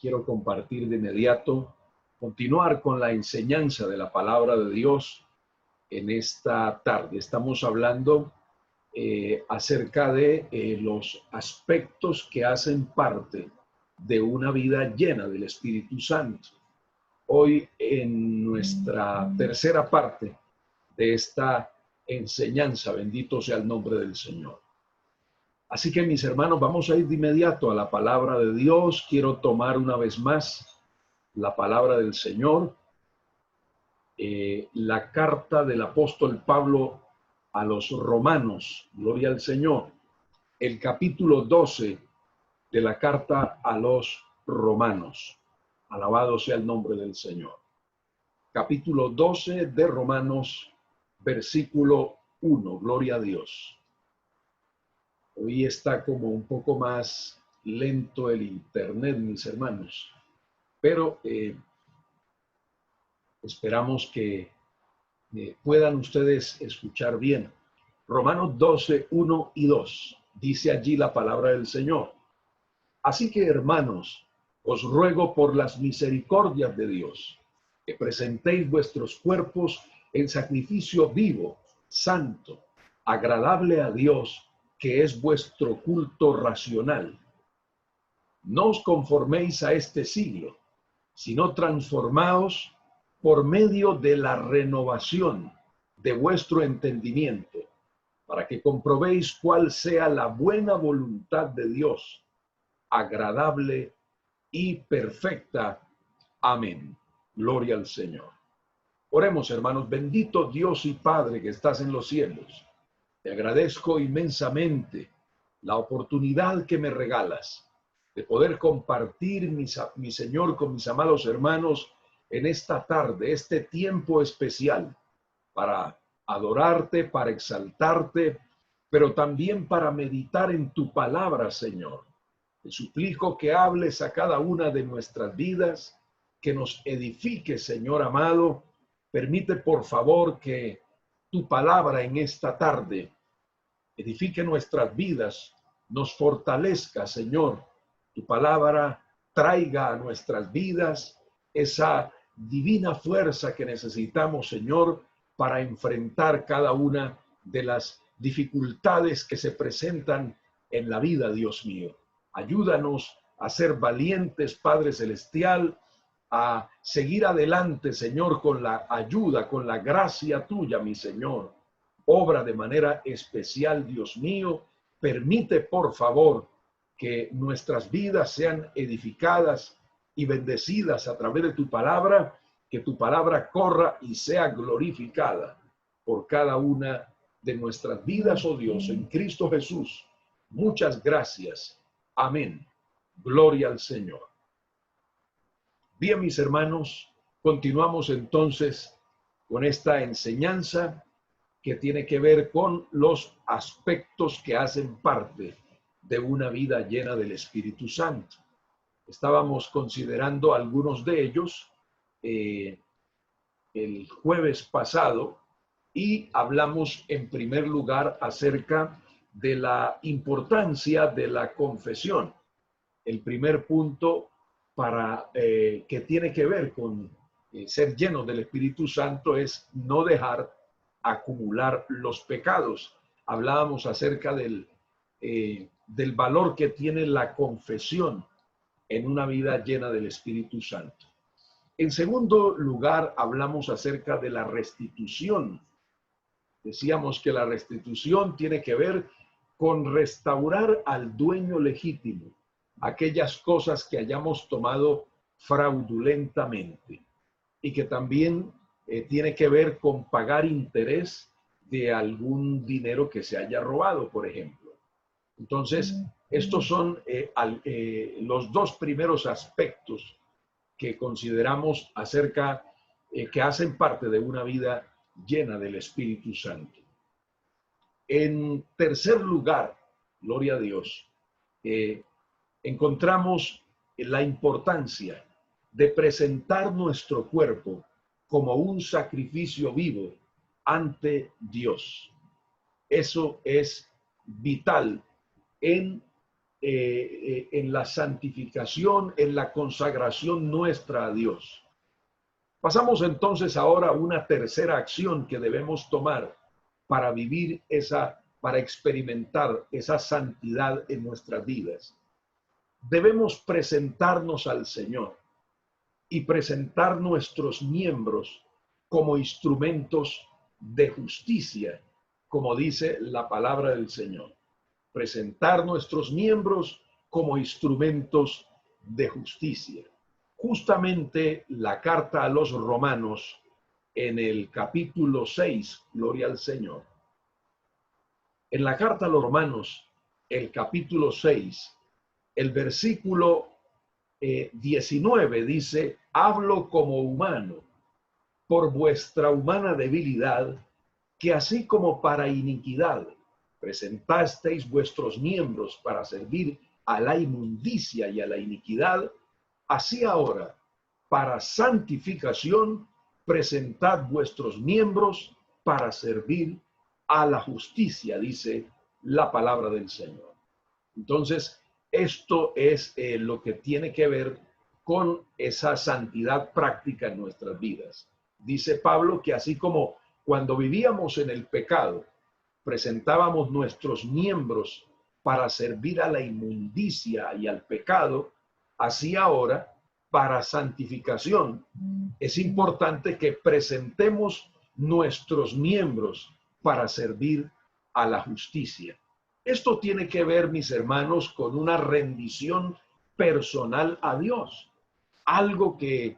quiero compartir de inmediato, continuar con la enseñanza de la palabra de Dios en esta tarde. Estamos hablando acerca de los aspectos que hacen parte de una vida llena del Espíritu Santo. Hoy en nuestra tercera parte de esta enseñanza, bendito sea el nombre del Señor. Así que mis hermanos, vamos a ir de inmediato a la palabra de Dios. Quiero tomar una vez más la palabra del Señor, la carta del apóstol Pablo a los romanos, gloria al Señor, el capítulo 12 de la carta a los romanos. Alabado sea el nombre del Señor. Capítulo 12 de Romanos, versículo 1, gloria a Dios. Hoy está como un poco más lento el internet, mis hermanos, pero esperamos que puedan ustedes escuchar bien. Romanos 12, 1 y 2, dice allí la palabra del Señor. Así que, hermanos, os ruego por las misericordias de Dios, que presentéis vuestros cuerpos en sacrificio vivo, santo, agradable a Dios, que es vuestro culto racional. No os conforméis a este siglo, sino transformaos por medio de la renovación de vuestro entendimiento, para que comprobéis cuál sea la buena voluntad de Dios, agradable y perfecta. Amén. Gloria al Señor. Oremos, hermanos. Bendito Dios y Padre que estás en los cielos. Te agradezco inmensamente la oportunidad que me regalas de poder compartir, mi Señor, con mis amados hermanos en esta tarde, este tiempo especial para adorarte, para exaltarte, pero también para meditar en tu palabra, Señor. Te suplico que hables a cada una de nuestras vidas, que nos edifique, Señor amado. Permite, por favor, que tu palabra en esta tarde edifique nuestras vidas, nos fortalezca, Señor. Tu palabra traiga a nuestras vidas esa divina fuerza que necesitamos, Señor, para enfrentar cada una de las dificultades que se presentan en la vida, Dios mío. Ayúdanos a ser valientes, Padre Celestial, a seguir adelante, Señor, con la ayuda, con la gracia tuya, mi Señor. Obra de manera especial, Dios mío. Permite, por favor, que nuestras vidas sean edificadas y bendecidas a través de tu palabra, que tu palabra corra y sea glorificada por cada una de nuestras vidas, oh Dios, en Cristo Jesús. Muchas gracias. Amén. Gloria al Señor. Bien, mis hermanos, continuamos entonces con esta enseñanza que tiene que ver con los aspectos que hacen parte de una vida llena del Espíritu Santo. Estábamos considerando algunos de ellos el jueves pasado y hablamos en primer lugar acerca de la importancia de la confesión. El primer punto que tiene que ver con ser lleno del Espíritu Santo es no dejar acumular los pecados. Hablábamos acerca del valor que tiene la confesión en una vida llena del Espíritu Santo. En segundo lugar, hablamos acerca de la restitución. Decíamos que la restitución tiene que ver con restaurar al dueño legítimo aquellas cosas que hayamos tomado fraudulentamente y que también tiene que ver con pagar interés de algún dinero que se haya robado, por ejemplo. Entonces, estos son los dos primeros aspectos que consideramos acerca, que hacen parte de una vida llena del Espíritu Santo. En tercer lugar, gloria a Dios, encontramos la importancia de presentar nuestro cuerpo como un sacrificio vivo ante Dios. Eso es vital en en la santificación, en la consagración nuestra a Dios. Pasamos entonces ahora a una tercera acción que debemos tomar para vivir para experimentar esa santidad en nuestras vidas. Debemos presentarnos al Señor y presentar nuestros miembros como instrumentos de justicia, como dice la palabra del Señor. Presentar nuestros miembros como instrumentos de justicia. Justamente la carta a los Romanos en el capítulo 6, gloria al Señor. En la carta a los Romanos, el capítulo 6, el versículo 19 dice: hablo como humano, por vuestra humana debilidad, que así como para iniquidad presentasteis vuestros miembros para servir a la inmundicia y a la iniquidad, así ahora, para santificación, presentad vuestros miembros para servir a la justicia, dice la palabra del Señor. Entonces, esto es lo que tiene que ver con esa santidad práctica en nuestras vidas. Dice Pablo que así como cuando vivíamos en el pecado, presentábamos nuestros miembros para servir a la inmundicia y al pecado, así ahora, para santificación, es importante que presentemos nuestros miembros para servir a la justicia. Esto tiene que ver, mis hermanos, con una rendición personal a Dios, algo que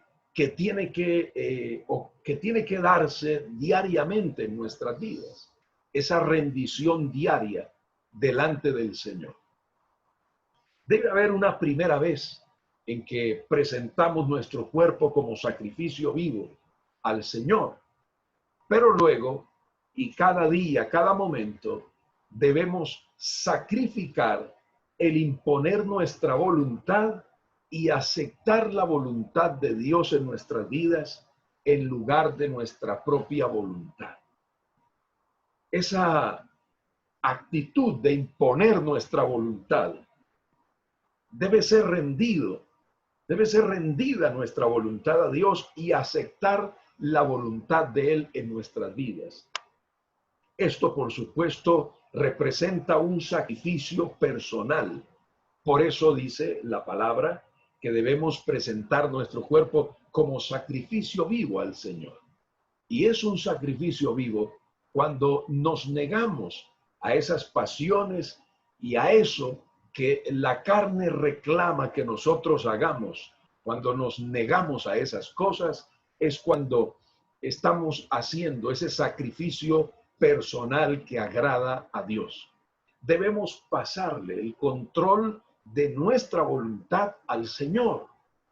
tiene que darse diariamente en nuestras vidas, esa rendición diaria delante del Señor. Debe haber una primera vez en que presentamos nuestro cuerpo como sacrificio vivo al Señor, pero luego, y cada día, cada momento, debemos sacrificar el imponer nuestra voluntad y aceptar la voluntad de Dios en nuestras vidas en lugar de nuestra propia voluntad. Esa actitud de imponer nuestra voluntad debe ser rendida nuestra voluntad a Dios y aceptar la voluntad de Él en nuestras vidas. Esto, por supuesto, representa un sacrificio personal. Por eso dice la palabra que debemos presentar nuestro cuerpo como sacrificio vivo al Señor. Y es un sacrificio vivo cuando nos negamos a esas pasiones y a eso que la carne reclama que nosotros hagamos. Cuando nos negamos a esas cosas es cuando estamos haciendo ese sacrificio personal que agrada a Dios. Debemos pasarle el control de nuestra voluntad al Señor,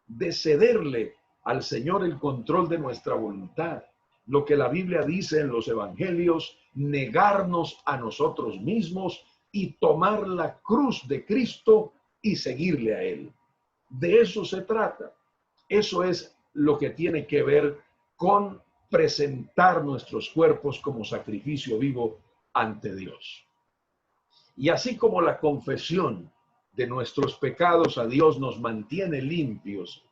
de cederle al Señor el control de nuestra voluntad. Lo que la Biblia dice en los evangelios, negarnos a nosotros mismos y tomar la cruz de Cristo y seguirle a Él. De eso se trata. Eso es lo que tiene que ver con presentar nuestros cuerpos como sacrificio vivo ante Dios. Y así como la confesión de nuestros pecados a Dios nos mantiene limpios,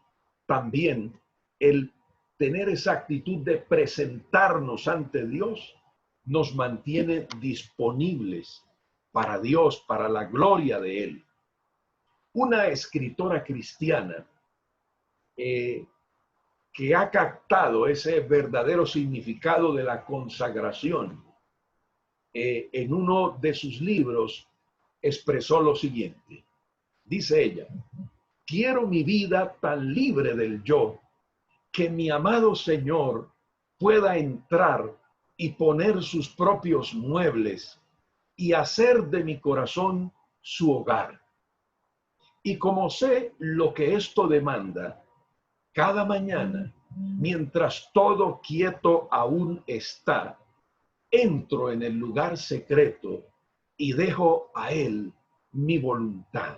también el tener esa actitud de presentarnos ante Dios nos mantiene disponibles para Dios, para la gloria de Él. Una escritora cristiana que ha captado ese verdadero significado de la consagración, en uno de sus libros expresó lo siguiente. Dice ella: quiero mi vida tan libre del yo, que mi amado Señor pueda entrar y poner sus propios muebles y hacer de mi corazón su hogar. Y como sé lo que esto demanda, cada mañana, mientras todo quieto aún está, entro en el lugar secreto y dejo a Él mi voluntad.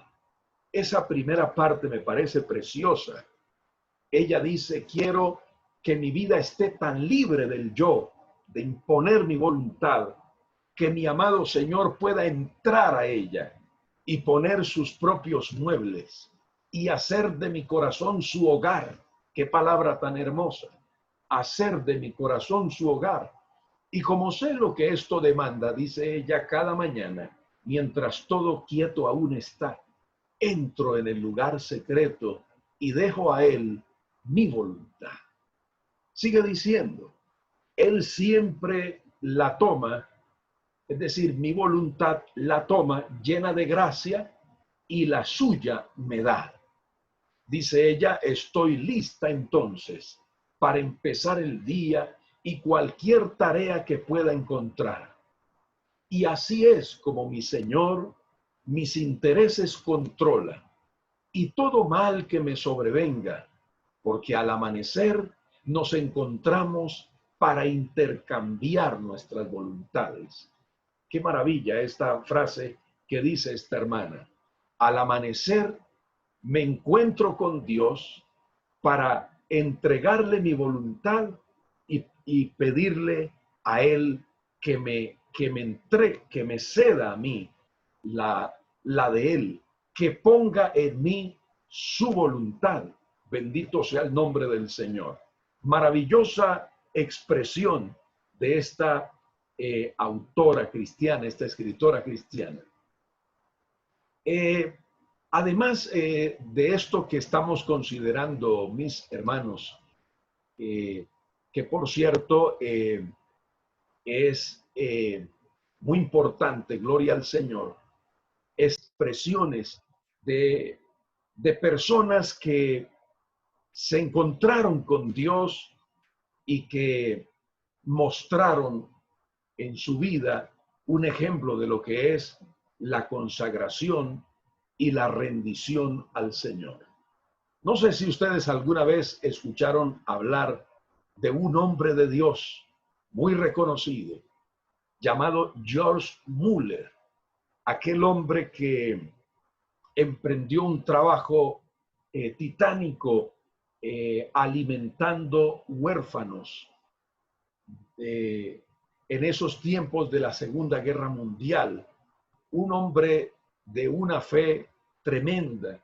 Esa primera parte me parece preciosa. Ella dice: quiero que mi vida esté tan libre del yo, de imponer mi voluntad, que mi amado Señor pueda entrar a ella y poner sus propios muebles y hacer de mi corazón su hogar. Qué palabra tan hermosa. Hacer de mi corazón su hogar. Y como sé lo que esto demanda, dice ella, cada mañana, mientras todo quieto aún está, entro en el lugar secreto y dejo a él mi voluntad. Sigue diciendo, él siempre la toma, es decir, mi voluntad la toma llena de gracia y la suya me da. Dice ella, estoy lista entonces para empezar el día y cualquier tarea que pueda encontrar. Y así es como mi Señor mis intereses controla y todo mal que me sobrevenga, porque al amanecer nos encontramos para intercambiar nuestras voluntades. Qué maravilla esta frase que dice esta hermana. Al amanecer me encuentro con Dios para entregarle mi voluntad y pedirle a Él que me ceda a mí la de Él, que ponga en mí su voluntad. Bendito sea el nombre del Señor. Maravillosa expresión de esta autora cristiana, esta escritora cristiana. Además de esto que estamos considerando, mis hermanos, que por cierto es muy importante, gloria al Señor, expresiones de personas que se encontraron con Dios y que mostraron en su vida un ejemplo de lo que es la consagración y la rendición al Señor. No sé si ustedes alguna vez escucharon hablar de un hombre de Dios muy reconocido llamado George Muller, aquel hombre que emprendió un trabajo titánico alimentando huérfanos en esos tiempos de la Segunda Guerra Mundial. Un hombre de una fe tremenda,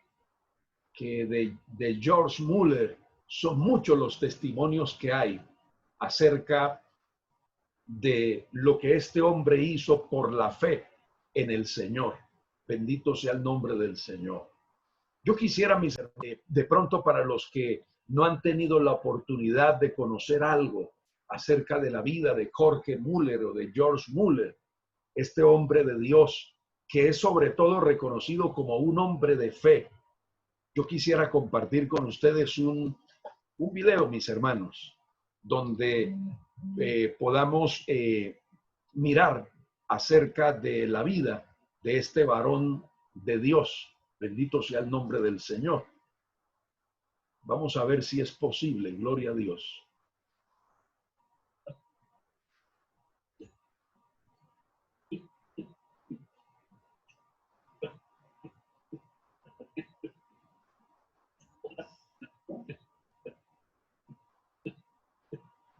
que de George Muller son muchos los testimonios que hay acerca de lo que este hombre hizo por la fe en el Señor. Bendito sea el nombre del Señor. Yo quisiera, de pronto para los que no han tenido la oportunidad de conocer algo acerca de la vida de Jorge Muller o de George Muller, este hombre de Dios, que es sobre todo reconocido como un hombre de fe. Yo quisiera compartir con ustedes un video, mis hermanos, donde podamos mirar acerca de la vida de este varón de Dios. Bendito sea el nombre del Señor. Vamos a ver si es posible. Gloria a Dios.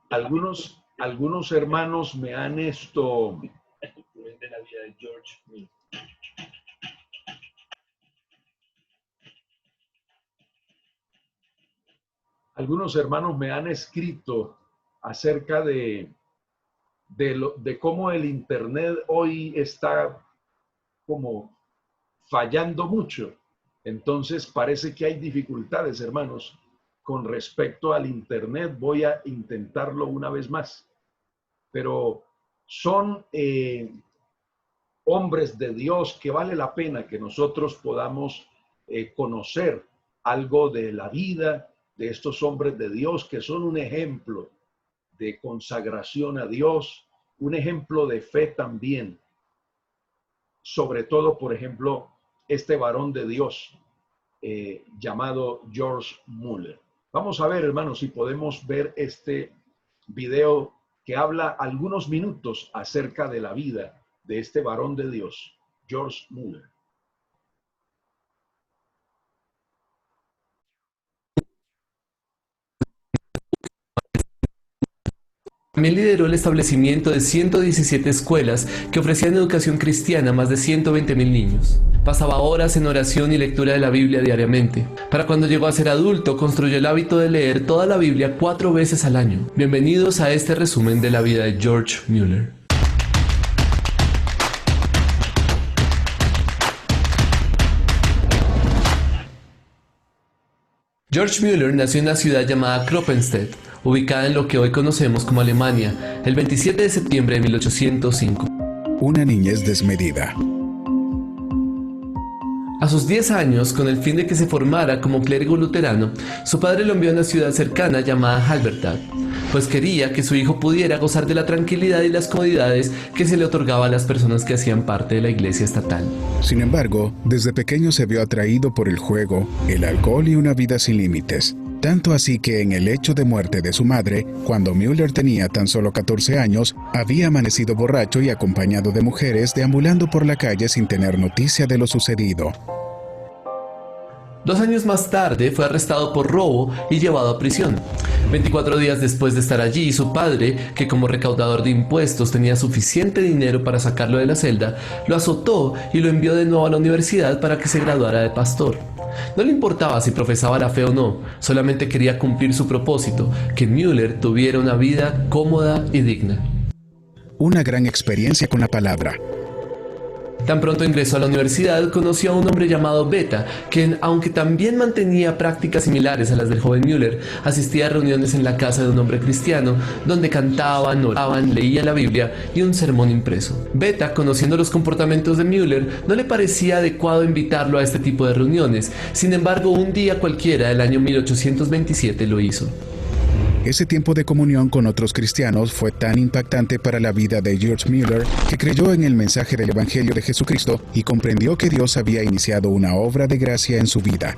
Algunos hermanos me han de la vida de George. Algunos hermanos me han escrito acerca de cómo el Internet hoy está como fallando mucho. Entonces parece que hay dificultades, hermanos, con respecto al Internet. Voy a intentarlo una vez más. Pero son hombres de Dios que vale la pena que nosotros podamos conocer algo de la vida de estos hombres de Dios que son un ejemplo de consagración a Dios, un ejemplo de fe también. Sobre todo, por ejemplo, este varón de Dios llamado George Muller. Vamos a ver, hermanos, si podemos ver este video que habla algunos minutos acerca de la vida de este varón de Dios, George Muller. También lideró el establecimiento de 117 escuelas que ofrecían educación cristiana a más de 120,000 niños. Pasaba horas en oración y lectura de la Biblia diariamente. Para cuando llegó a ser adulto, construyó el hábito de leer toda la Biblia 4 veces al año. Bienvenidos a este resumen de la vida de George Mueller. George Mueller nació en la ciudad llamada Kroppenstedt, ubicada en lo que hoy conocemos como Alemania, el 27 de septiembre de 1805. Una niñez desmedida. A sus 10 años, con el fin de que se formara como clérigo luterano, su padre lo envió a una ciudad cercana llamada Halberstadt, pues quería que su hijo pudiera gozar de la tranquilidad y las comodidades que se le otorgaba a las personas que hacían parte de la iglesia estatal. Sin embargo, desde pequeño se vio atraído por el juego, el alcohol y una vida sin límites. Tanto así que en el lecho de muerte de su madre, cuando Mueller tenía tan solo 14 años, había amanecido borracho y acompañado de mujeres deambulando por la calle sin tener noticia de lo sucedido. 2 años más tarde fue arrestado por robo y llevado a prisión. 24 días después de estar allí, su padre, que como recaudador de impuestos tenía suficiente dinero para sacarlo de la celda, lo azotó y lo envió de nuevo a la universidad para que se graduara de pastor. No le importaba si profesaba la fe o no, solamente quería cumplir su propósito, que Mueller tuviera una vida cómoda y digna. Una gran experiencia con la palabra. Tan pronto ingresó a la universidad, conoció a un hombre llamado Beta, quien, aunque también mantenía prácticas similares a las del joven Mueller, asistía a reuniones en la casa de un hombre cristiano, donde cantaban, oraban, leían la Biblia y un sermón impreso. Beta, conociendo los comportamientos de Mueller, no le parecía adecuado invitarlo a este tipo de reuniones. Sin embargo, un día cualquiera del año 1827 lo hizo. Ese tiempo de comunión con otros cristianos fue tan impactante para la vida de George Mueller que creyó en el mensaje del Evangelio de Jesucristo y comprendió que Dios había iniciado una obra de gracia en su vida.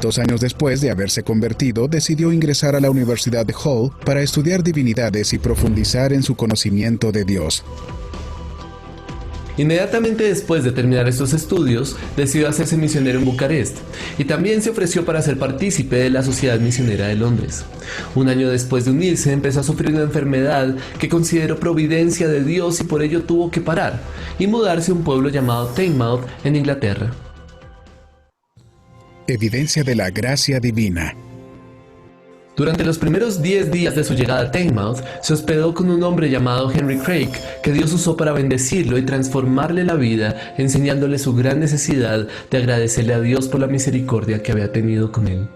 2 años después de haberse convertido, decidió ingresar a la Universidad de Hull para estudiar divinidades y profundizar en su conocimiento de Dios. Inmediatamente después de terminar estos estudios, decidió hacerse misionero en Bucarest y también se ofreció para ser partícipe de la Sociedad Misionera de Londres. 1 año después de unirse, empezó a sufrir una enfermedad que consideró providencia de Dios y por ello tuvo que parar y mudarse a un pueblo llamado Teignmouth en Inglaterra. Evidencia de la gracia divina. Durante los primeros 10 días de su llegada a Teignmouth, se hospedó con un hombre llamado Henry Craig, que Dios usó para bendecirlo y transformarle la vida, enseñándole su gran necesidad de agradecerle a Dios por la misericordia que había tenido con él.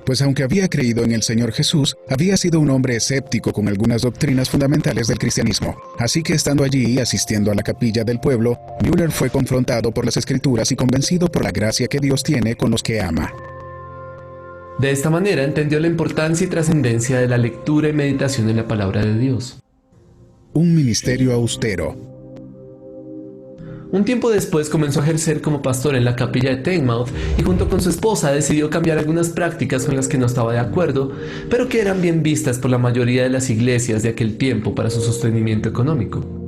Pues aunque había creído en el Señor Jesús, había sido un hombre escéptico con algunas doctrinas fundamentales del cristianismo. Así que estando allí y asistiendo a la capilla del pueblo, Mueller fue confrontado por las Escrituras y convencido por la gracia que Dios tiene con los que ama. De esta manera entendió la importancia y trascendencia de la lectura y meditación en la palabra de Dios. Un ministerio austero. Un tiempo después comenzó a ejercer como pastor en la capilla de Teignmouth y junto con su esposa decidió cambiar algunas prácticas con las que no estaba de acuerdo, pero que eran bien vistas por la mayoría de las iglesias de aquel tiempo para su sostenimiento económico.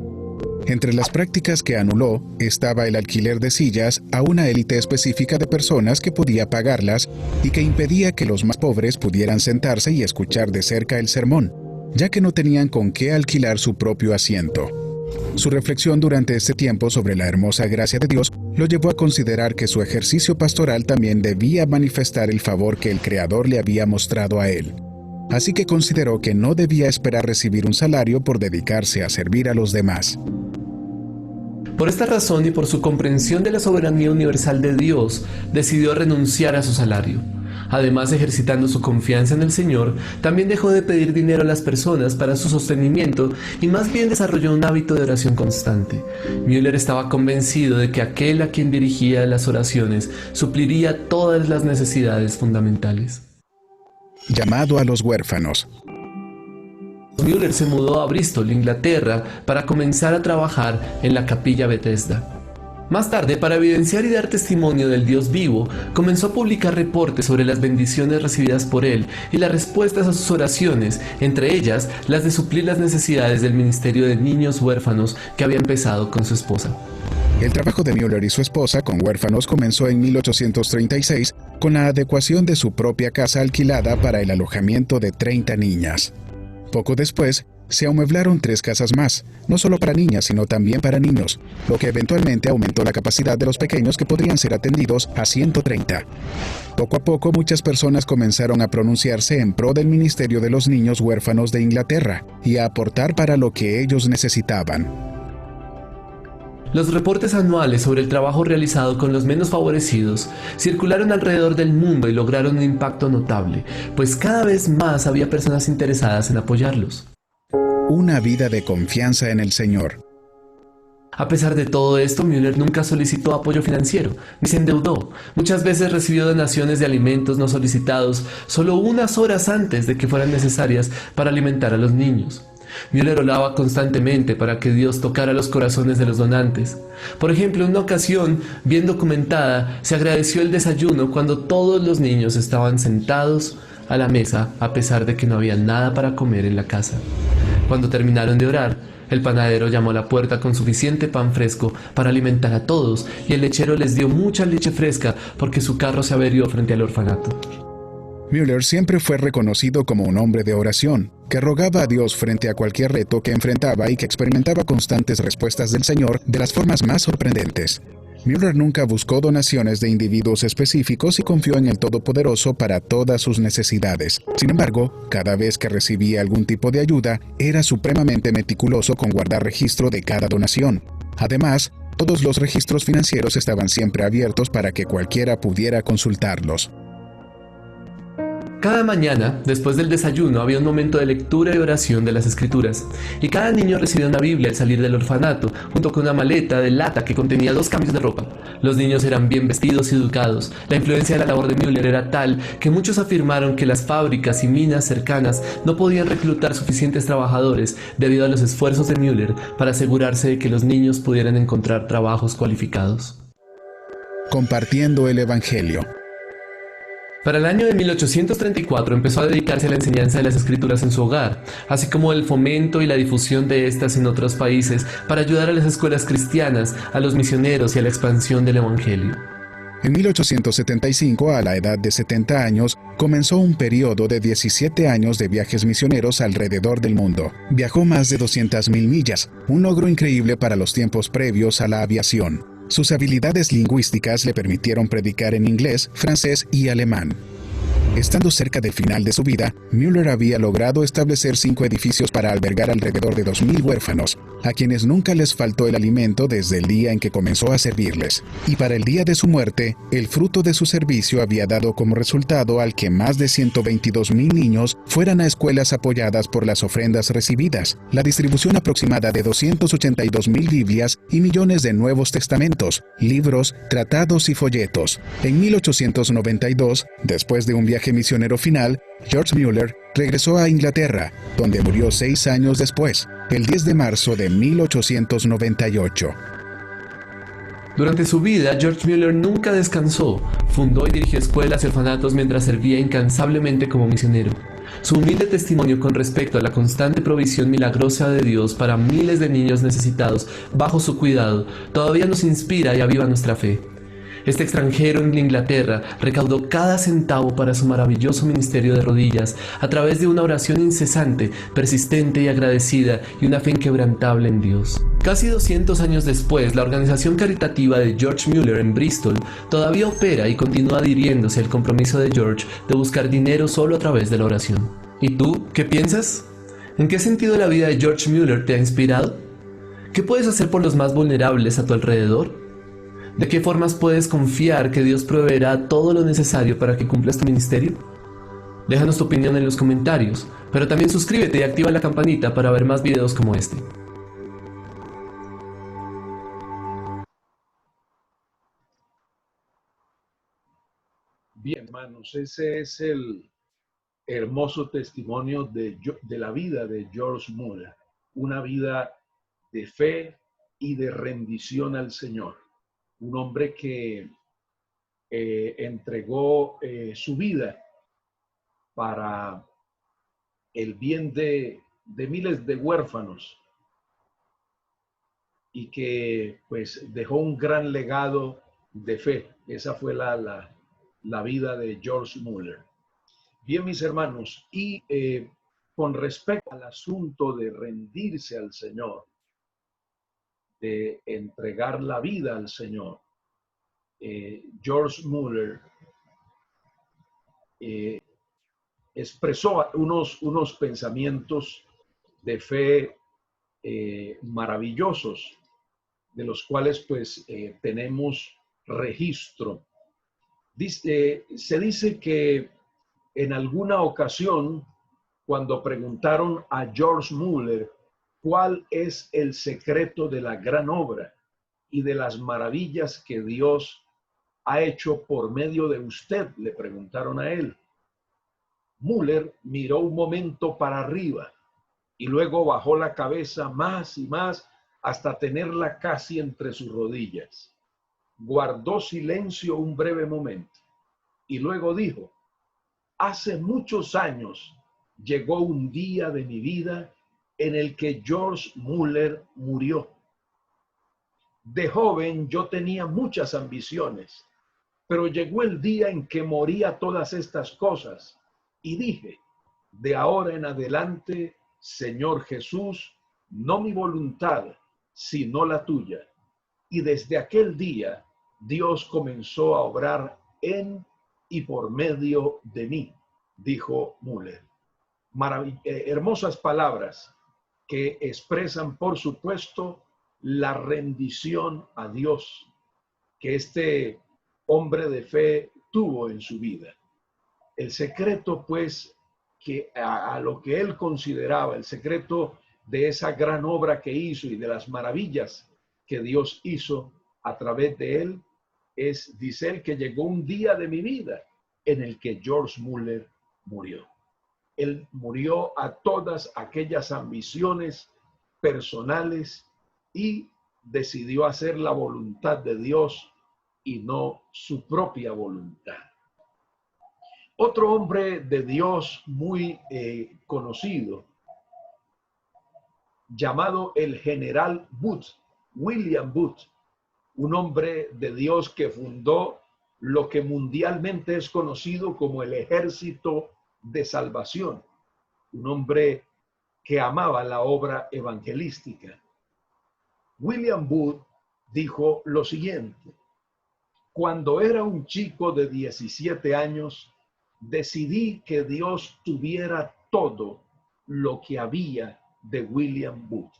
Entre las prácticas que anuló estaba el alquiler de sillas a una élite específica de personas que podía pagarlas y que impedía que los más pobres pudieran sentarse y escuchar de cerca el sermón, ya que no tenían con qué alquilar su propio asiento. Su reflexión durante este tiempo sobre la hermosa gracia de Dios lo llevó a considerar que su ejercicio pastoral también debía manifestar el favor que el Creador le había mostrado a él. Así que consideró que no debía esperar recibir un salario por dedicarse a servir a los demás. Por esta razón y por su comprensión de la soberanía universal de Dios, decidió renunciar a su salario. Además, ejercitando su confianza en el Señor, también dejó de pedir dinero a las personas para su sostenimiento y más bien desarrolló un hábito de oración constante. Mueller estaba convencido de que aquel a quien dirigía las oraciones supliría todas las necesidades fundamentales. Llamado a los huérfanos. Mueller se mudó a Bristol, Inglaterra, para comenzar a trabajar en la capilla Bethesda. Más tarde, para evidenciar y dar testimonio del Dios vivo, comenzó a publicar reportes sobre las bendiciones recibidas por él y las respuestas a sus oraciones, entre ellas las de suplir las necesidades del ministerio de niños huérfanos que había empezado con su esposa. El trabajo de Mueller y su esposa con huérfanos comenzó en 1836 con la adecuación de su propia casa alquilada para el alojamiento de 30 niñas. Poco después, se amueblaron 3 casas más, no solo para niñas, sino también para niños, lo que eventualmente aumentó la capacidad de los pequeños que podrían ser atendidos a 130. Poco a poco, muchas personas comenzaron a pronunciarse en pro del Ministerio de los Niños Huérfanos de Inglaterra y a aportar para lo que ellos necesitaban. Los reportes anuales sobre el trabajo realizado con los menos favorecidos circularon alrededor del mundo y lograron un impacto notable, pues cada vez más había personas interesadas en apoyarlos. Una vida de confianza en el Señor. A pesar de todo esto, Müller nunca solicitó apoyo financiero, ni se endeudó. Muchas veces recibió donaciones de alimentos no solicitados solo unas horas antes de que fueran necesarias para alimentar a los niños. Müller oraba constantemente para que Dios tocara los corazones de los donantes. Por ejemplo, en una ocasión, bien documentada, se agradeció el desayuno cuando todos los niños estaban sentados a la mesa a pesar de que no había nada para comer en la casa. Cuando terminaron de orar, el panadero llamó a la puerta con suficiente pan fresco para alimentar a todos y el lechero les dio mucha leche fresca porque su carro se averió frente al orfanato. Müller siempre fue reconocido como un hombre de oración, que rogaba a Dios frente a cualquier reto que enfrentaba y que experimentaba constantes respuestas del Señor de las formas más sorprendentes. Müller nunca buscó donaciones de individuos específicos y confió en el Todopoderoso para todas sus necesidades. Sin embargo, cada vez que recibía algún tipo de ayuda, era supremamente meticuloso con guardar registro de cada donación. Además, todos los registros financieros estaban siempre abiertos para que cualquiera pudiera consultarlos. Cada mañana, después del desayuno, había un momento de lectura y oración de las Escrituras, y cada niño recibía una Biblia al salir del orfanato, junto con una maleta de lata que contenía 2 cambios de ropa. Los niños eran bien vestidos y educados. La influencia de la labor de Müller era tal que muchos afirmaron que las fábricas y minas cercanas no podían reclutar suficientes trabajadores debido a los esfuerzos de Müller para asegurarse de que los niños pudieran encontrar trabajos cualificados. Compartiendo el Evangelio. Para el año de 1834 empezó a dedicarse a la enseñanza de las Escrituras en su hogar, así como el fomento y la difusión de estas en otros países para ayudar a las escuelas cristianas, a los misioneros y a la expansión del Evangelio. En 1875, a la edad de 70 años, comenzó un periodo de 17 años de viajes misioneros alrededor del mundo. Viajó más de 200.000 millas, un logro increíble para los tiempos previos a la aviación. Sus habilidades lingüísticas le permitieron predicar en inglés, francés y alemán. Estando cerca del final de su vida, Müller había logrado establecer 5 edificios para albergar alrededor de 2.000 huérfanos, a quienes nunca les faltó el alimento desde el día en que comenzó a servirles. Y para el día de su muerte, el fruto de su servicio había dado como resultado al que más de 122.000 niños fueran a escuelas apoyadas por las ofrendas recibidas, la distribución aproximada de 282.000 Biblias y millones de Nuevos Testamentos, libros, tratados y folletos. En 1892, después de un viaje misionero final, George Müller regresó a Inglaterra, donde murió 6 años después, el 10 de marzo de 1898. Durante su vida, George Müller nunca descansó. Fundó y dirigió escuelas y orfanatos mientras servía incansablemente como misionero. Su humilde testimonio con respecto a la constante provisión milagrosa de Dios para miles de niños necesitados bajo su cuidado todavía nos inspira y aviva nuestra fe. Este extranjero en Inglaterra recaudó cada centavo para su maravilloso ministerio de rodillas a través de una oración incesante, persistente y agradecida y una fe inquebrantable en Dios. Casi 200 años después, la organización caritativa de George Müller en Bristol todavía opera y continúa adhiriéndose al compromiso de George de buscar dinero solo a través de la oración. ¿Y tú, qué piensas? ¿En qué sentido la vida de George Müller te ha inspirado? ¿Qué puedes hacer por los más vulnerables a tu alrededor? ¿De qué formas puedes confiar que Dios proveerá todo lo necesario para que cumplas tu ministerio? Déjanos tu opinión en los comentarios, pero también suscríbete y activa la campanita para ver más videos como este. Bien, hermanos, ese es el hermoso testimonio de la vida de George Müller, una vida de fe y de rendición al Señor. Un hombre que entregó su vida para el bien de miles de huérfanos y que pues dejó un gran legado de fe. Esa fue la vida de George Müller. Bien, mis hermanos, y con respecto al asunto de rendirse al Señor, de entregar la vida al Señor, George Mueller expresó unos pensamientos de fe maravillosos, de los cuales pues tenemos registro. Se dice que en alguna ocasión, cuando preguntaron a George Mueller cuál es el secreto de la gran obra y de las maravillas que Dios ha hecho por medio de usted, le preguntaron a él. Mueller miró un momento para arriba y luego bajó la cabeza más y más hasta tenerla casi entre sus rodillas. Guardó silencio un breve momento y luego dijo: hace muchos años llegó un día de mi vida en el que George Mueller murió. De joven yo tenía muchas ambiciones, pero llegó el día en que moría todas estas cosas y dije: de ahora en adelante, Señor Jesús, no mi voluntad, sino la tuya. Y desde aquel día, Dios comenzó a obrar en y por medio de mí, dijo Mueller. Hermosas palabras que expresan, por supuesto, la rendición a Dios que este hombre de fe tuvo en su vida. El secreto, pues, que a lo que él consideraba, el secreto de esa gran obra que hizo y de las maravillas que Dios hizo a través de él, es, dice él, que llegó un día de mi vida en el que George Mueller murió. Él murió a todas aquellas ambiciones personales y decidió hacer la voluntad de Dios y no su propia voluntad. Otro hombre de Dios muy conocido, llamado el general Booth, William Booth, un hombre de Dios que fundó lo que mundialmente es conocido como el Ejército de Salvación, un hombre que amaba la obra evangelística. William Booth dijo lo siguiente: cuando era un chico de 17 años, decidí que Dios tuviera todo lo que había de William Booth.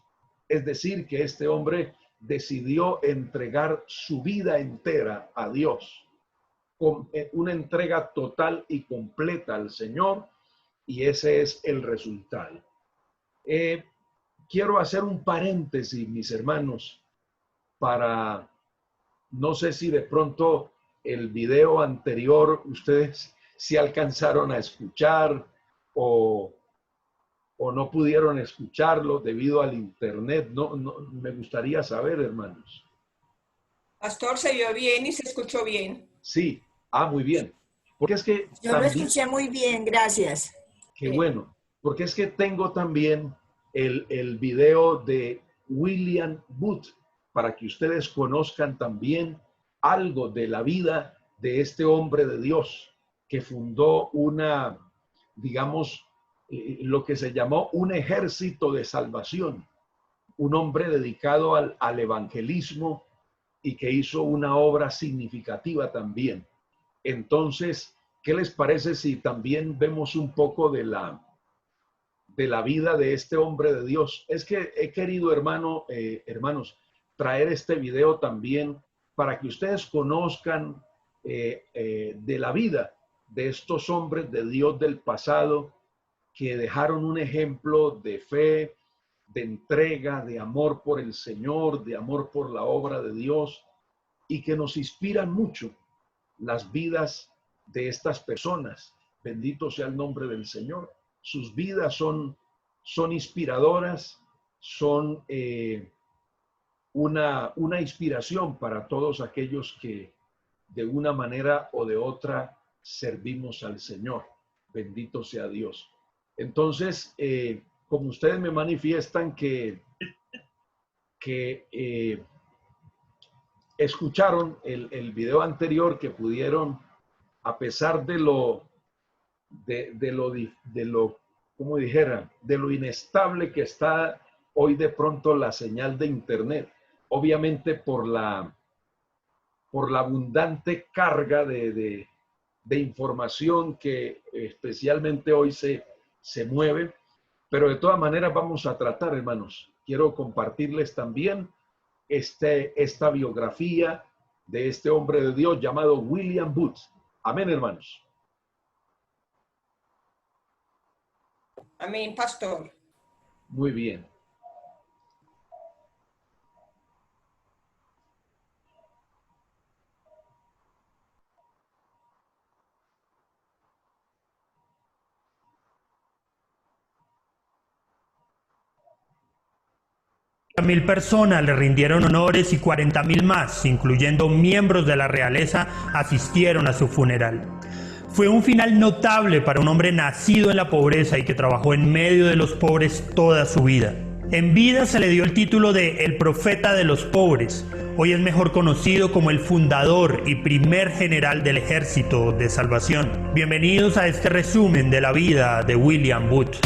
Es decir, que este hombre decidió entregar su vida entera a Dios, con una entrega total y completa al Señor, y ese es el resultado. Quiero hacer un paréntesis, mis hermanos, para, no sé si de pronto el video anterior ustedes si alcanzaron a escuchar o no pudieron escucharlo debido al internet. No, me gustaría saber, hermanos. Pastor, se vio bien y se escuchó bien. Sí, muy bien. Porque es que yo también lo escuché muy bien, gracias. Qué bueno, porque es que tengo también el video de William Booth para que ustedes conozcan también algo de la vida de este hombre de Dios que fundó una, digamos, lo que se llamó un ejército de salvación, un hombre dedicado al evangelismo y que hizo una obra significativa también. Entonces, ¿qué les parece si también vemos un poco de la vida de este hombre de Dios? Es que he querido, hermanos, traer este video también para que ustedes conozcan de la vida de estos hombres de Dios del pasado que dejaron un ejemplo de fe, de entrega, de amor por el Señor, de amor por la obra de Dios, y que nos inspiran mucho las vidas de estas personas. Bendito sea el nombre del Señor. Sus vidas son inspiradoras, son una inspiración para todos aquellos que de una manera o de otra servimos al Señor. Bendito sea Dios. Entonces, como ustedes me manifiestan que escucharon el video anterior, que pudieron, a pesar de lo como dijera, de lo inestable que está hoy de pronto la señal de Internet. Obviamente por la abundante carga de información que especialmente hoy se mueve, pero de todas maneras vamos a tratar, hermanos. Quiero compartirles también esta biografía de este hombre de Dios llamado William Booth. Amén, hermanos. Amén, pastor. Muy bien. Mil personas le rindieron honores y 40.000 más, incluyendo miembros de la realeza, asistieron a su funeral. Fue un final notable para un hombre nacido en la pobreza y que trabajó en medio de los pobres toda su vida. En vida se le dio el título de El Profeta de los Pobres. Hoy es mejor conocido como el fundador y primer general del Ejército de Salvación. Bienvenidos a este resumen de la vida de William Booth.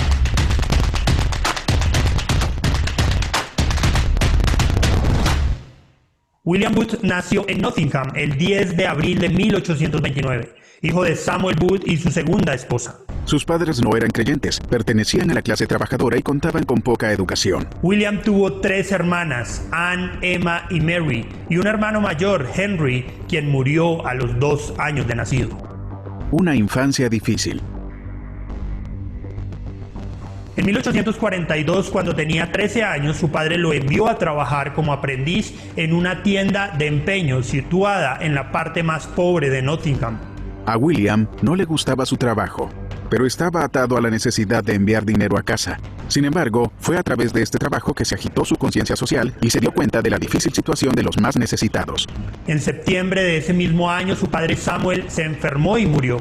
William Booth nació en Nottingham el 10 de abril de 1829, hijo de Samuel Booth y su segunda esposa. Sus padres no eran creyentes, pertenecían a la clase trabajadora y contaban con poca educación. William tuvo 3 hermanas, Anne, Emma y Mary, y un hermano mayor, Henry, quien murió a los 2 años de nacido. Una infancia difícil. En 1842, cuando tenía 13 años, su padre lo envió a trabajar como aprendiz en una tienda de empeño situada en la parte más pobre de Nottingham. A William no le gustaba su trabajo, pero estaba atado a la necesidad de enviar dinero a casa. Sin embargo, fue a través de este trabajo que se agitó su conciencia social y se dio cuenta de la difícil situación de los más necesitados. En septiembre de ese mismo año, su padre Samuel se enfermó y murió.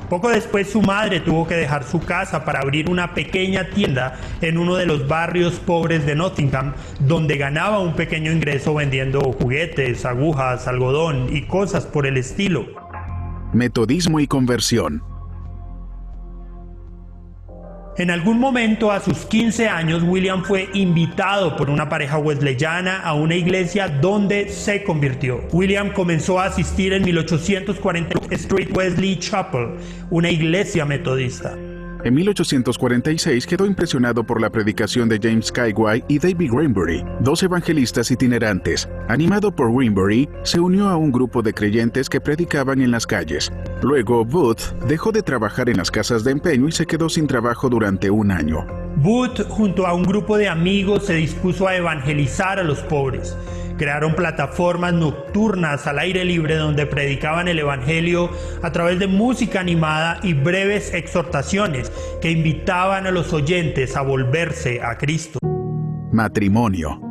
Poco después su madre tuvo que dejar su casa para abrir una pequeña tienda en uno de los barrios pobres de Nottingham, donde ganaba un pequeño ingreso vendiendo juguetes, agujas, algodón y cosas por el estilo. Metodismo y conversión. En algún momento, a sus 15 años, William fue invitado por una pareja wesleyana a una iglesia donde se convirtió. William comenzó a asistir en 1840 Street Wesley Chapel, una iglesia metodista. En 1846 quedó impresionado por la predicación de James Kaiway y David Greenbury, 2 evangelistas itinerantes. Animado por Greenbury, se unió a un grupo de creyentes que predicaban en las calles. Luego, Booth dejó de trabajar en las casas de empeño y se quedó sin trabajo durante 1 año. Booth, junto a un grupo de amigos, se dispuso a evangelizar a los pobres. Crearon plataformas nocturnas al aire libre donde predicaban el evangelio a través de música animada y breves exhortaciones que invitaban a los oyentes a volverse a Cristo. Matrimonio.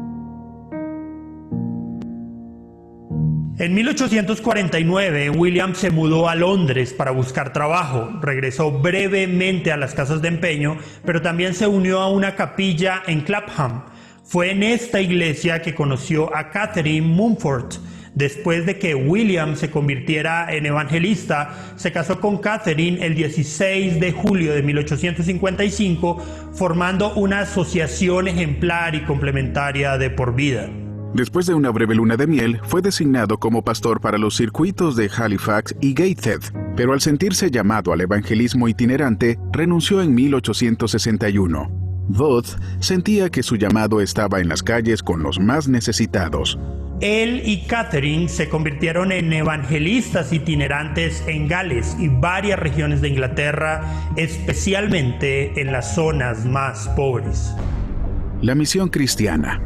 En 1849, William se mudó a Londres para buscar trabajo. Regresó brevemente a las casas de empeño, pero también se unió a una capilla en Clapham. Fue en esta iglesia que conoció a Catherine Mumford. Después de que William se convirtiera en evangelista, se casó con Catherine el 16 de julio de 1855, formando una asociación ejemplar y complementaria de por vida. Después de una breve luna de miel, fue designado como pastor para los circuitos de Halifax y Gateshead, pero al sentirse llamado al evangelismo itinerante, renunció en 1861. Booth sentía que su llamado estaba en las calles con los más necesitados. Él y Catherine se convirtieron en evangelistas itinerantes en Gales y varias regiones de Inglaterra, especialmente en las zonas más pobres. La misión cristiana.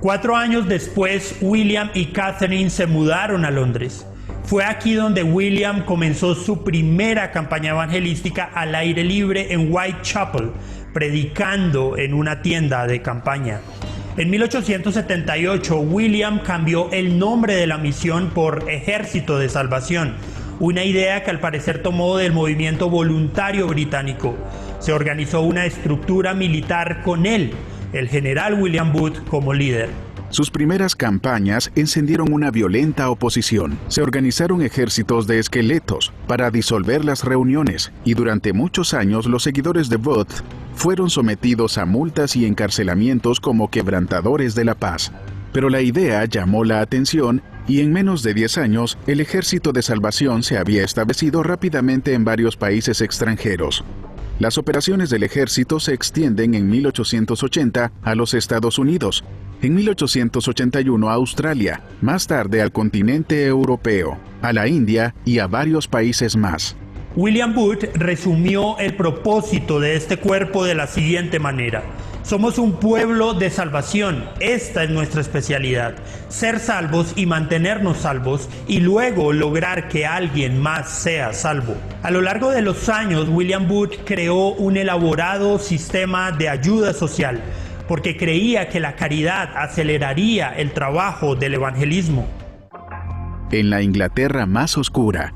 4 años después, William y Catherine se mudaron a Londres. Fue aquí donde William comenzó su primera campaña evangelística al aire libre en Whitechapel, predicando en una tienda de campaña. En 1878, William cambió el nombre de la misión por Ejército de Salvación, una idea que al parecer tomó del movimiento voluntario británico. Se organizó una estructura militar con él, el general William Booth, como líder. Sus primeras campañas encendieron una violenta oposición. Se organizaron ejércitos de esqueletos para disolver las reuniones y durante muchos años los seguidores de Booth fueron sometidos a multas y encarcelamientos como quebrantadores de la paz. Pero la idea llamó la atención y en menos de 10 años el Ejército de Salvación se había establecido rápidamente en varios países extranjeros. Las operaciones del ejército se extienden en 1880 a los Estados Unidos, en 1881 a Australia, más tarde al continente europeo, a la India y a varios países más. William Booth resumió el propósito de este cuerpo de la siguiente manera: somos un pueblo de salvación, esta es nuestra especialidad, ser salvos y mantenernos salvos y luego lograr que alguien más sea salvo. A lo largo de los años, William Booth creó un elaborado sistema de ayuda social, porque creía que la caridad aceleraría el trabajo del evangelismo. En la Inglaterra más oscura,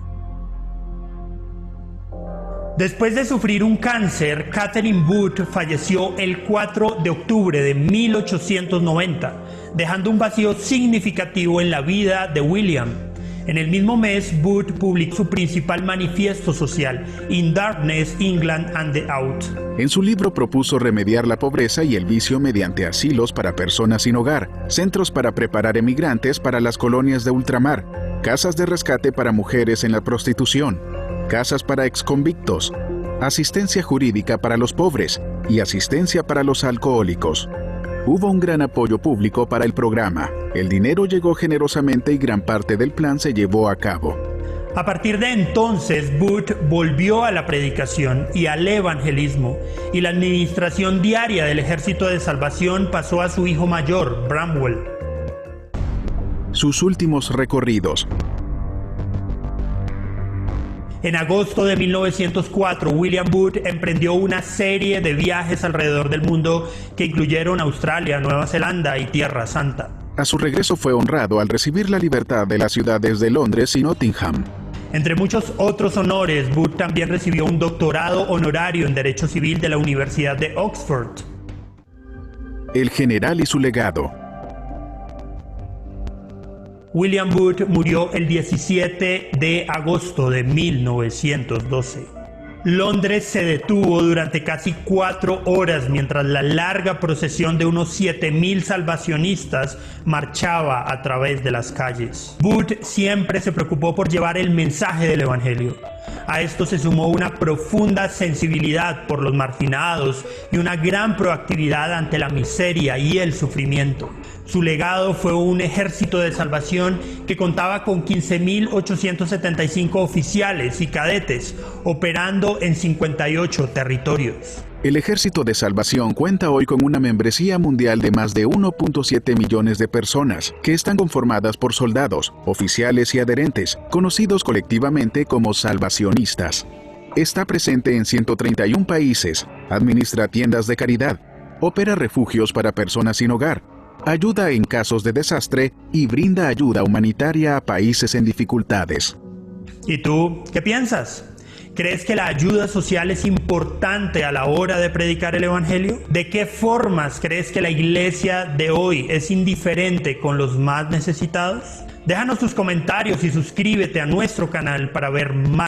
después de sufrir un cáncer, Catherine Booth falleció el 4 de octubre de 1890, dejando un vacío significativo en la vida de William. En el mismo mes, Booth publicó su principal manifiesto social, In Darkness, England and the Out. En su libro propuso remediar la pobreza y el vicio mediante asilos para personas sin hogar, centros para preparar emigrantes para las colonias de ultramar, casas de rescate para mujeres en la prostitución, casas para exconvictos, asistencia jurídica para los pobres y asistencia para los alcohólicos. Hubo un gran apoyo público para el programa. El dinero llegó generosamente y gran parte del plan se llevó a cabo. A partir de entonces, Booth volvió a la predicación y al evangelismo, y la administración diaria del Ejército de Salvación pasó a su hijo mayor, Bramwell. Sus últimos recorridos. En agosto de 1904, William Booth emprendió una serie de viajes alrededor del mundo que incluyeron Australia, Nueva Zelanda y Tierra Santa. A su regreso fue honrado al recibir la libertad de las ciudades de Londres y Nottingham. Entre muchos otros honores, Booth también recibió un doctorado honorario en Derecho Civil de la Universidad de Oxford. El general y su legado. William Booth murió el 17 de agosto de 1912. Londres se detuvo durante casi 4 horas mientras la larga procesión de unos 7,000 salvacionistas marchaba a través de las calles. Booth siempre se preocupó por llevar el mensaje del Evangelio. A esto se sumó una profunda sensibilidad por los marginados y una gran proactividad ante la miseria y el sufrimiento. Su legado fue un ejército de salvación que contaba con 15,875 oficiales y cadetes, operando en 58 territorios. El Ejército de Salvación cuenta hoy con una membresía mundial de más de 1.7 millones de personas, que están conformadas por soldados, oficiales y adherentes, conocidos colectivamente como salvacionistas. Está presente en 131 países, administra tiendas de caridad, opera refugios para personas sin hogar, ayuda en casos de desastre y brinda ayuda humanitaria a países en dificultades. ¿Y tú qué piensas? ¿Crees que la ayuda social es importante a la hora de predicar el Evangelio? ¿De qué formas crees que la iglesia de hoy es indiferente con los más necesitados? Déjanos tus comentarios y suscríbete a nuestro canal para ver más.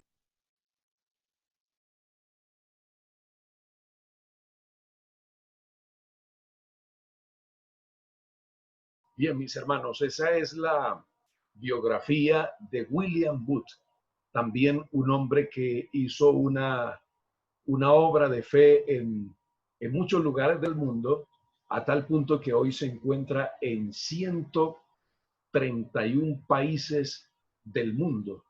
Bien, mis hermanos, esa es la biografía de William Booth, también un hombre que hizo una obra de fe en muchos lugares del mundo, a tal punto que hoy se encuentra en 131 países del mundo.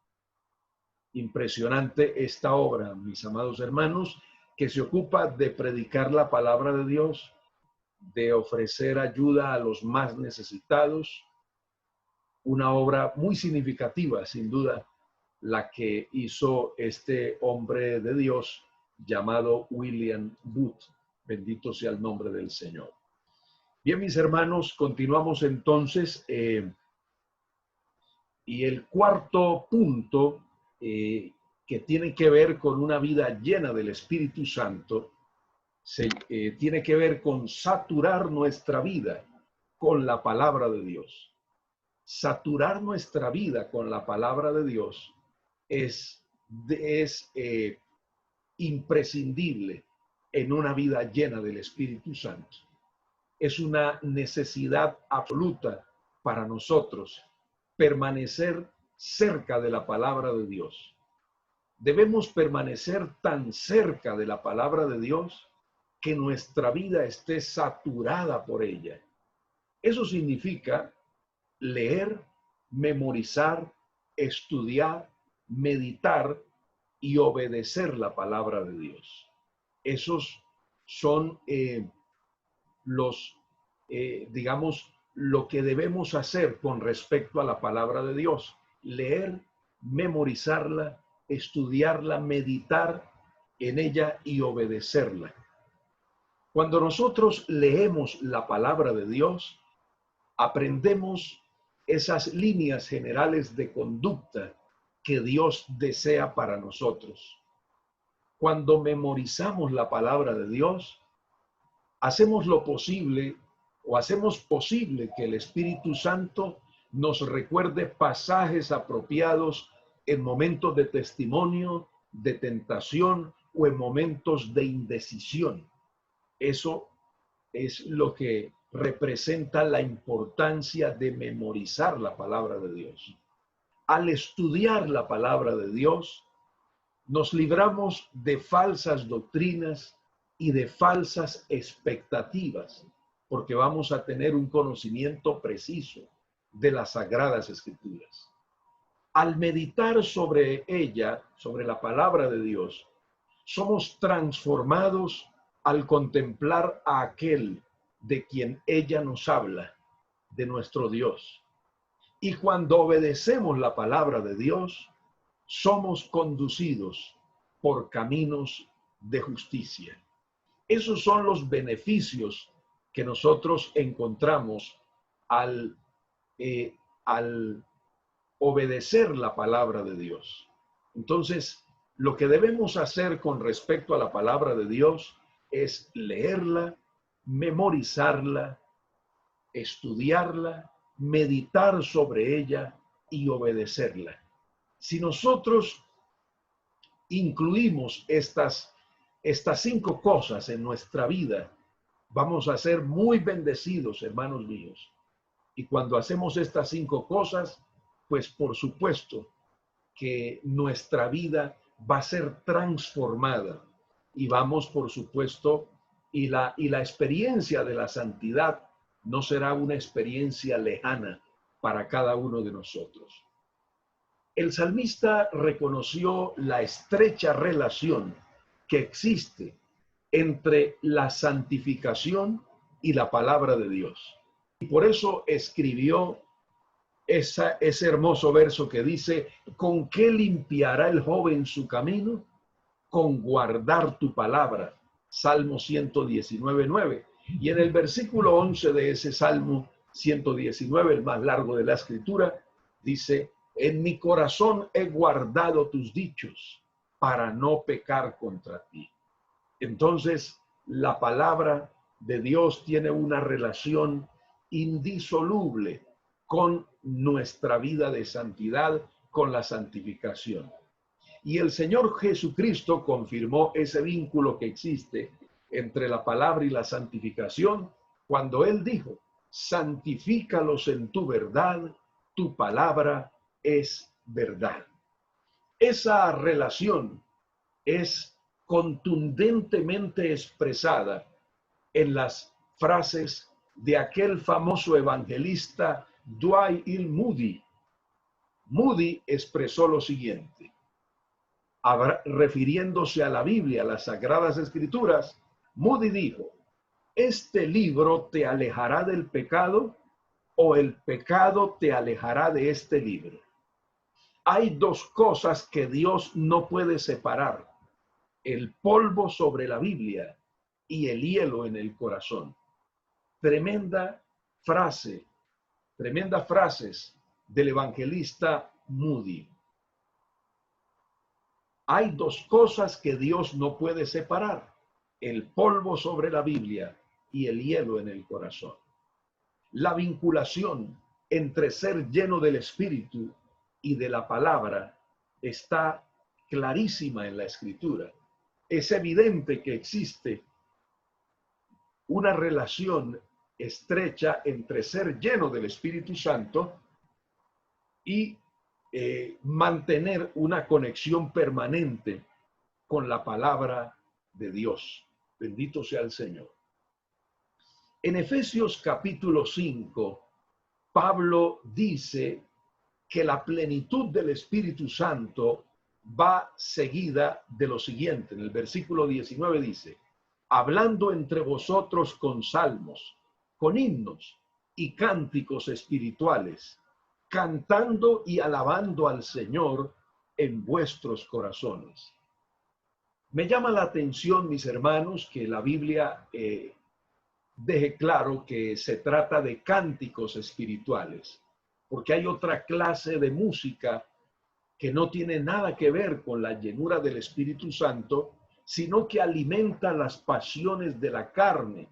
Impresionante esta obra, mis amados hermanos, que se ocupa de predicar la palabra de Dios, de ofrecer ayuda a los más necesitados. Una obra muy significativa, sin duda, la que hizo este hombre de Dios llamado William Booth. Bendito sea el nombre del Señor. Bien, mis hermanos, continuamos entonces. Y el cuarto punto, que tiene que ver con una vida llena del Espíritu Santo, tiene que ver con saturar nuestra vida con la palabra de Dios. Saturar nuestra vida con la palabra de Dios es imprescindible en una vida llena del Espíritu Santo. Es una necesidad absoluta para nosotros permanecer cerca de la palabra de Dios. Debemos permanecer tan cerca de la palabra de Dios que nuestra vida esté saturada por ella. Eso significa leer, memorizar, estudiar, meditar y obedecer la palabra de Dios. Esos son digamos, lo que debemos hacer con respecto a la palabra de Dios. Leer, memorizarla, estudiarla, meditar en ella y obedecerla. Cuando nosotros leemos la palabra de Dios, aprendemos esas líneas generales de conducta que Dios desea para nosotros. Cuando memorizamos la palabra de Dios, hacemos lo posible o hacemos posible que el Espíritu Santo nos recuerde pasajes apropiados en momentos de testimonio, de tentación o en momentos de indecisión. Eso es lo que representa la importancia de memorizar la palabra de Dios. Al estudiar la palabra de Dios, nos libramos de falsas doctrinas y de falsas expectativas, porque vamos a tener un conocimiento preciso de las Sagradas Escrituras. Al meditar sobre ella, sobre la palabra de Dios, somos transformados al contemplar a aquel de quien ella nos habla, de nuestro Dios. Y cuando obedecemos la palabra de Dios, somos conducidos por caminos de justicia. Esos son los beneficios que nosotros encontramos al obedecer la palabra de Dios. Entonces, lo que debemos hacer con respecto a la palabra de Dios es leerla, memorizarla, estudiarla, meditar sobre ella y obedecerla. Si nosotros incluimos estas 5 cosas en nuestra vida, vamos a ser muy bendecidos, hermanos míos. Y cuando hacemos estas 5 cosas, pues por supuesto que nuestra vida va a ser transformada y vamos, por supuesto, y la experiencia de la santidad no será una experiencia lejana para cada uno de nosotros. El salmista reconoció la estrecha relación que existe entre la santificación y la palabra de Dios. Y por eso escribió ese hermoso verso que dice: ¿con qué limpiará el joven su camino? Con guardar tu palabra. Salmo 119:9. Y en el versículo 11 de ese Salmo 119, el más largo de la Escritura, dice: en mi corazón he guardado tus dichos para no pecar contra ti. Entonces, la palabra de Dios tiene una relación indisoluble con nuestra vida de santidad, con la santificación. Y el Señor Jesucristo confirmó ese vínculo que existe entre la palabra y la santificación cuando Él dijo: santifícalos en tu verdad, tu palabra es verdad. Esa relación es contundentemente expresada en las frases de aquel famoso evangelista Dwight L. Moody. Moody expresó lo siguiente, refiriéndose a la Biblia, a las Sagradas Escrituras. Moody dijo: ¿este libro te alejará del pecado o el pecado te alejará de este libro? Hay 2 cosas que Dios no puede separar: el polvo sobre la Biblia y el hielo en el corazón. Tremendas frases del evangelista Moody. Hay 2 cosas que Dios no puede separar: el polvo sobre la Biblia y el hielo en el corazón. La vinculación entre ser lleno del Espíritu y de la palabra está clarísima en la Escritura. Es evidente que existe una relación estrecha entre ser lleno del Espíritu Santo y mantener una conexión permanente con la palabra de Dios. Bendito sea el Señor. En Efesios capítulo 5, Pablo dice que la plenitud del Espíritu Santo va seguida de lo siguiente. En el versículo 19 dice: hablando entre vosotros con salmos, con himnos y cánticos espirituales, cantando y alabando al Señor en vuestros corazones. Me llama la atención, mis hermanos, que la Biblia deje claro que se trata de cánticos espirituales, porque hay otra clase de música que no tiene nada que ver con la llenura del Espíritu Santo, sino que alimenta las pasiones de la carne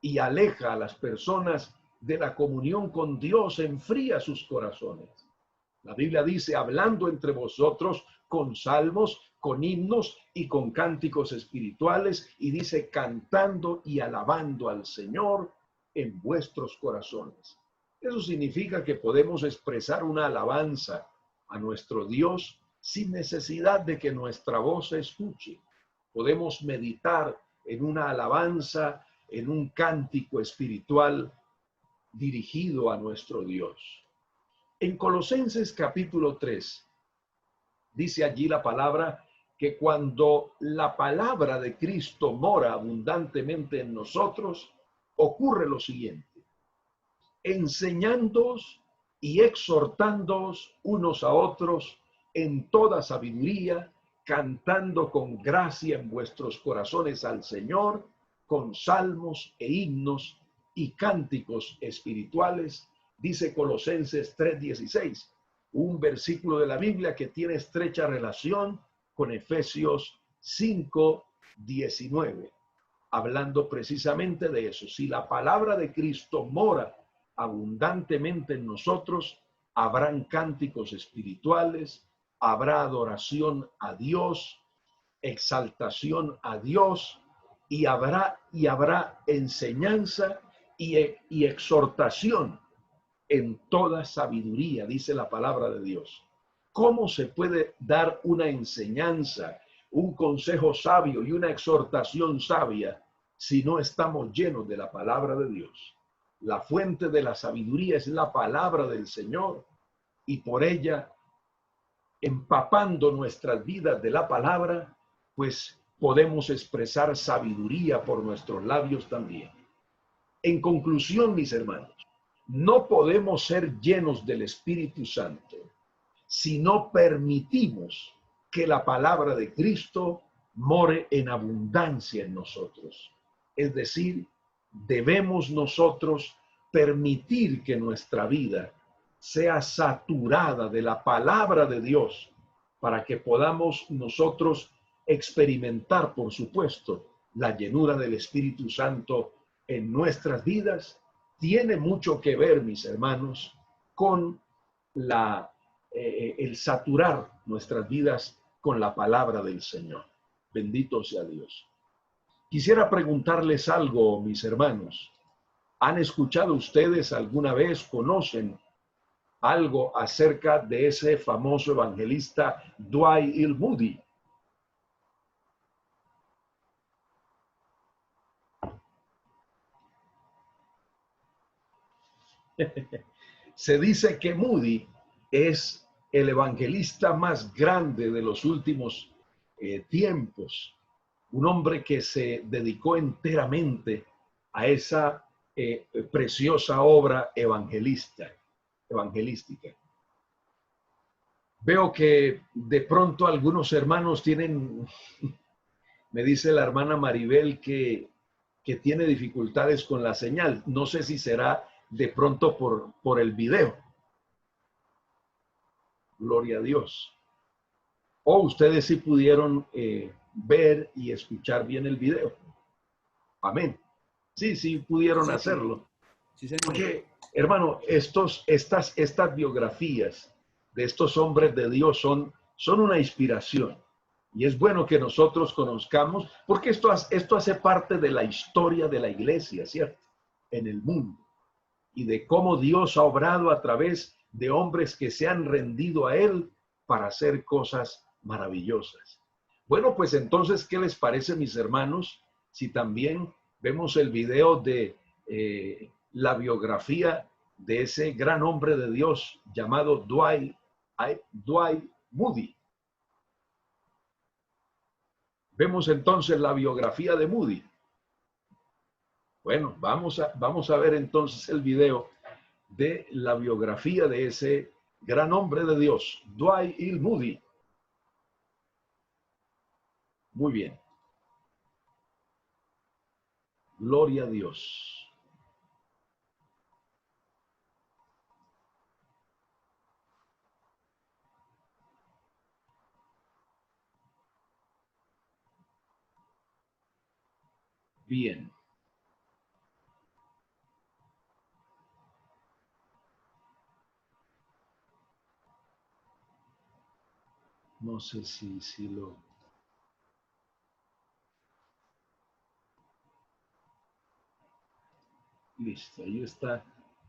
y aleja a las personas de la comunión con Dios, enfría sus corazones. La Biblia dice, hablando entre vosotros con salmos, con himnos y con cánticos espirituales, y dice, cantando y alabando al Señor en vuestros corazones. Eso significa que podemos expresar una alabanza a nuestro Dios sin necesidad de que nuestra voz se escuche. Podemos meditar en una alabanza, en un cántico espiritual dirigido a nuestro Dios. En Colosenses capítulo 3, dice allí la palabra que cuando la palabra de Cristo mora abundantemente en nosotros, ocurre lo siguiente: enseñándoos y exhortándoos unos a otros en toda sabiduría, cantando con gracia en vuestros corazones al Señor, con salmos e himnos y cánticos espirituales, dice Colosenses 3:16, un versículo de la Biblia que tiene estrecha relación con Efesios 5:19, hablando precisamente de eso. Si la palabra de Cristo mora abundantemente en nosotros, habrán cánticos espirituales, habrá adoración a Dios, exaltación a Dios, y habrá enseñanza y exhortación en toda sabiduría, dice la palabra de Dios. ¿Cómo se puede dar una enseñanza, un consejo sabio y una exhortación sabia si no estamos llenos de la palabra de Dios? La fuente de la sabiduría es la palabra del Señor, y por ella, empapando nuestras vidas de la palabra, pues podemos expresar sabiduría por nuestros labios también. En conclusión, mis hermanos, no podemos ser llenos del Espíritu Santo si no permitimos que la palabra de Cristo more en abundancia en nosotros. Es decir, debemos nosotros permitir que nuestra vida sea saturada de la palabra de Dios para que podamos nosotros experimentar, por supuesto, la llenura del Espíritu Santo en nuestras vidas. Tiene mucho que ver, mis hermanos, con el saturar nuestras vidas con la palabra del Señor. Bendito sea Dios. Quisiera preguntarles algo, mis hermanos. ¿Han escuchado ustedes alguna vez, conocen algo acerca de ese famoso evangelista Dwight L. Moody? Se dice que Moody es el evangelista más grande de los últimos tiempos, un hombre que se dedicó enteramente a esa preciosa obra evangelística. Veo que de pronto algunos hermanos tienen, me dice la hermana Maribel que tiene dificultades con la señal. No sé si será de pronto por el video. Gloria a Dios. O ustedes sí pudieron ver y escuchar bien el video. Amén. Sí pudieron hacerlo. Sí, señor. Porque, hermano, estas biografías de estos hombres de Dios son una inspiración. Y es bueno que nosotros conozcamos, porque esto hace parte de la historia de la iglesia, ¿cierto? En el mundo. Y de cómo Dios ha obrado a través de hombres que se han rendido a Él para hacer cosas maravillosas. Bueno, pues entonces, ¿qué les parece, mis hermanos? Si también vemos el video de la biografía de ese gran hombre de Dios llamado Dwight Moody. Vemos entonces la biografía de Moody. Bueno, vamos a ver entonces el video de la biografía de ese gran hombre de Dios, Dwight Moody. Muy bien. Gloria a Dios. Bien. No sé si lo... Listo, ahí está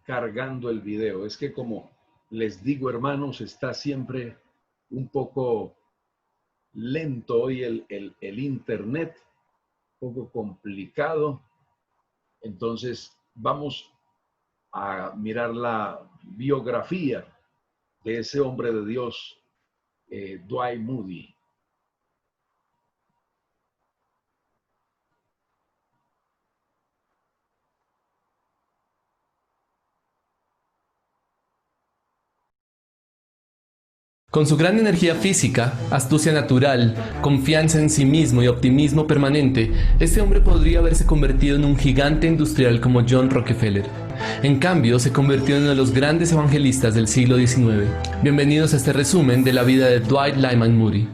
cargando el video. Es que como les digo, hermanos, está siempre un poco lento hoy el internet, un poco complicado. Entonces vamos a mirar la biografía de ese hombre de Dios, Dwight Moody. Con su gran energía física, astucia natural, confianza en sí mismo y optimismo permanente, este hombre podría haberse convertido en un gigante industrial como John Rockefeller. En cambio, se convirtió en uno de los grandes evangelistas del siglo XIX. Bienvenidos a este resumen de la vida de Dwight Lyman Moody.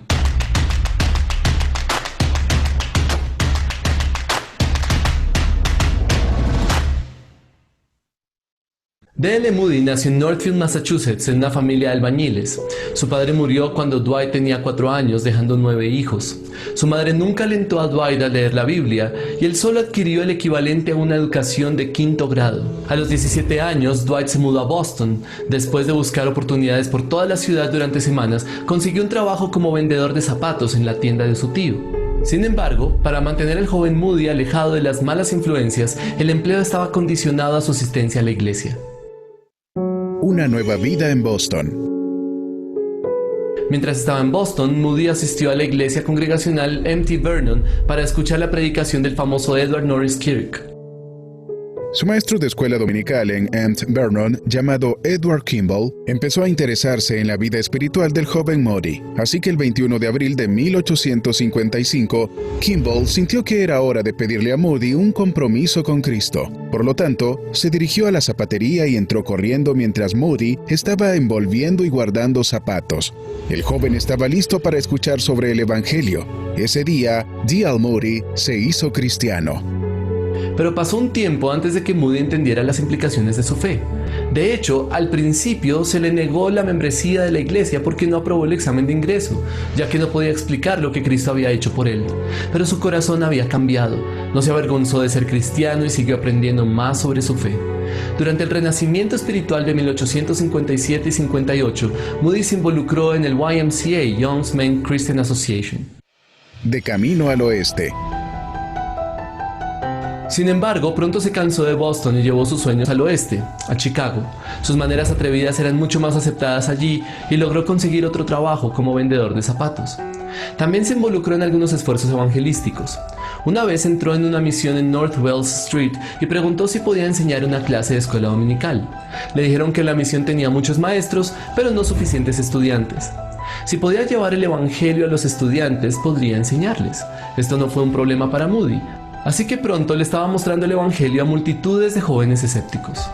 D.L. Moody nació en Northfield, Massachusetts, en una familia de albañiles. Su padre murió cuando Dwight tenía 4 años, dejando 9 hijos. Su madre nunca alentó a Dwight a leer la Biblia, y él solo adquirió el equivalente a una educación de 5º grado. A los 17 años, Dwight se mudó a Boston. Después de buscar oportunidades por toda la ciudad durante semanas, consiguió un trabajo como vendedor de zapatos en la tienda de su tío. Sin embargo, para mantener al joven Moody alejado de las malas influencias, el empleo estaba condicionado a su asistencia a la iglesia. Una nueva vida en Boston. Mientras estaba en Boston, Moody asistió a la iglesia congregacional Mt. Vernon para escuchar la predicación del famoso Edward Norris Kirk. Su maestro de escuela dominical en Mt. Vernon, llamado Edward Kimball, empezó a interesarse en la vida espiritual del joven Moody. Así que el 21 de abril de 1855, Kimball sintió que era hora de pedirle a Moody un compromiso con Cristo. Por lo tanto, se dirigió a la zapatería y entró corriendo mientras Moody estaba envolviendo y guardando zapatos. El joven estaba listo para escuchar sobre el Evangelio. Ese día, D.L. Moody se hizo cristiano. Pero pasó un tiempo antes de que Moody entendiera las implicaciones de su fe. De hecho, al principio se le negó la membresía de la iglesia porque no aprobó el examen de ingreso, ya que no podía explicar lo que Cristo había hecho por él. Pero su corazón había cambiado, no se avergonzó de ser cristiano y siguió aprendiendo más sobre su fe. Durante el renacimiento espiritual de 1857 y 58, Moody se involucró en el YMCA, Young Men's Christian Association. De camino al oeste. Sin embargo, pronto se cansó de Boston y llevó sus sueños al oeste, a Chicago. Sus maneras atrevidas eran mucho más aceptadas allí y logró conseguir otro trabajo como vendedor de zapatos. También se involucró en algunos esfuerzos evangelísticos. Una vez entró en una misión en North Wells Street y preguntó si podía enseñar una clase de escuela dominical. Le dijeron que la misión tenía muchos maestros, pero no suficientes estudiantes. Si podía llevar el evangelio a los estudiantes, podría enseñarles. Esto no fue un problema para Moody. Así que pronto le estaba mostrando el evangelio a multitudes de jóvenes escépticos.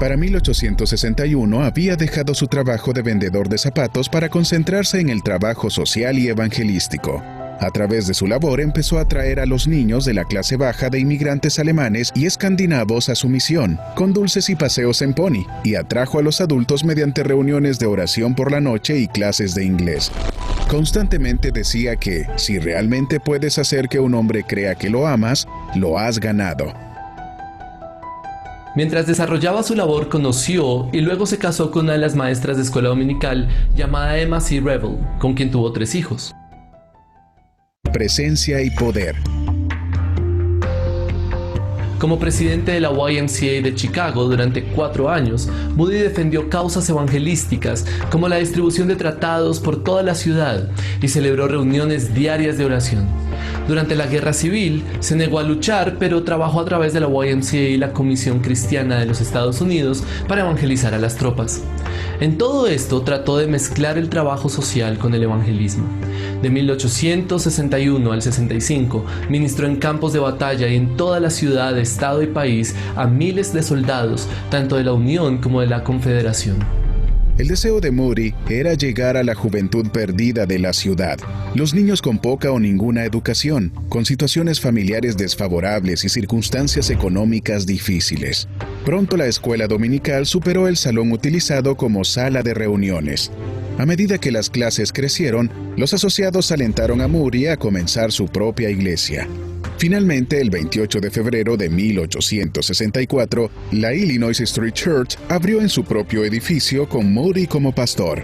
Para 1861 había dejado su trabajo de vendedor de zapatos para concentrarse en el trabajo social y evangelístico. A través de su labor empezó a atraer a los niños de la clase baja de inmigrantes alemanes y escandinavos a su misión, con dulces y paseos en pony, y atrajo a los adultos mediante reuniones de oración por la noche y clases de inglés. Constantemente decía que, si realmente puedes hacer que un hombre crea que lo amas, lo has ganado. Mientras desarrollaba su labor, conoció y luego se casó con una de las maestras de escuela dominical llamada Emma C. Revel, con quien tuvo 3 hijos. Presencia y poder. Como presidente de la YMCA de Chicago durante 4 años, Moody defendió causas evangelísticas como la distribución de tratados por toda la ciudad y celebró reuniones diarias de oración. Durante la Guerra Civil, se negó a luchar, pero trabajó a través de la YMCA y la Comisión Cristiana de los Estados Unidos para evangelizar a las tropas. En todo esto, trató de mezclar el trabajo social con el evangelismo. De 1861 al 65, ministró en campos de batalla y en toda la ciudad, estado y país a miles de soldados, tanto de la Unión como de la Confederación. El deseo de Moody era llegar a la juventud perdida de la ciudad, los niños con poca o ninguna educación, con situaciones familiares desfavorables y circunstancias económicas difíciles. Pronto la escuela dominical superó el salón utilizado como sala de reuniones. A medida que las clases crecieron, los asociados alentaron a Moody a comenzar su propia iglesia. Finalmente, el 28 de febrero de 1864, la Illinois Street Church abrió en su propio edificio con Moody como pastor.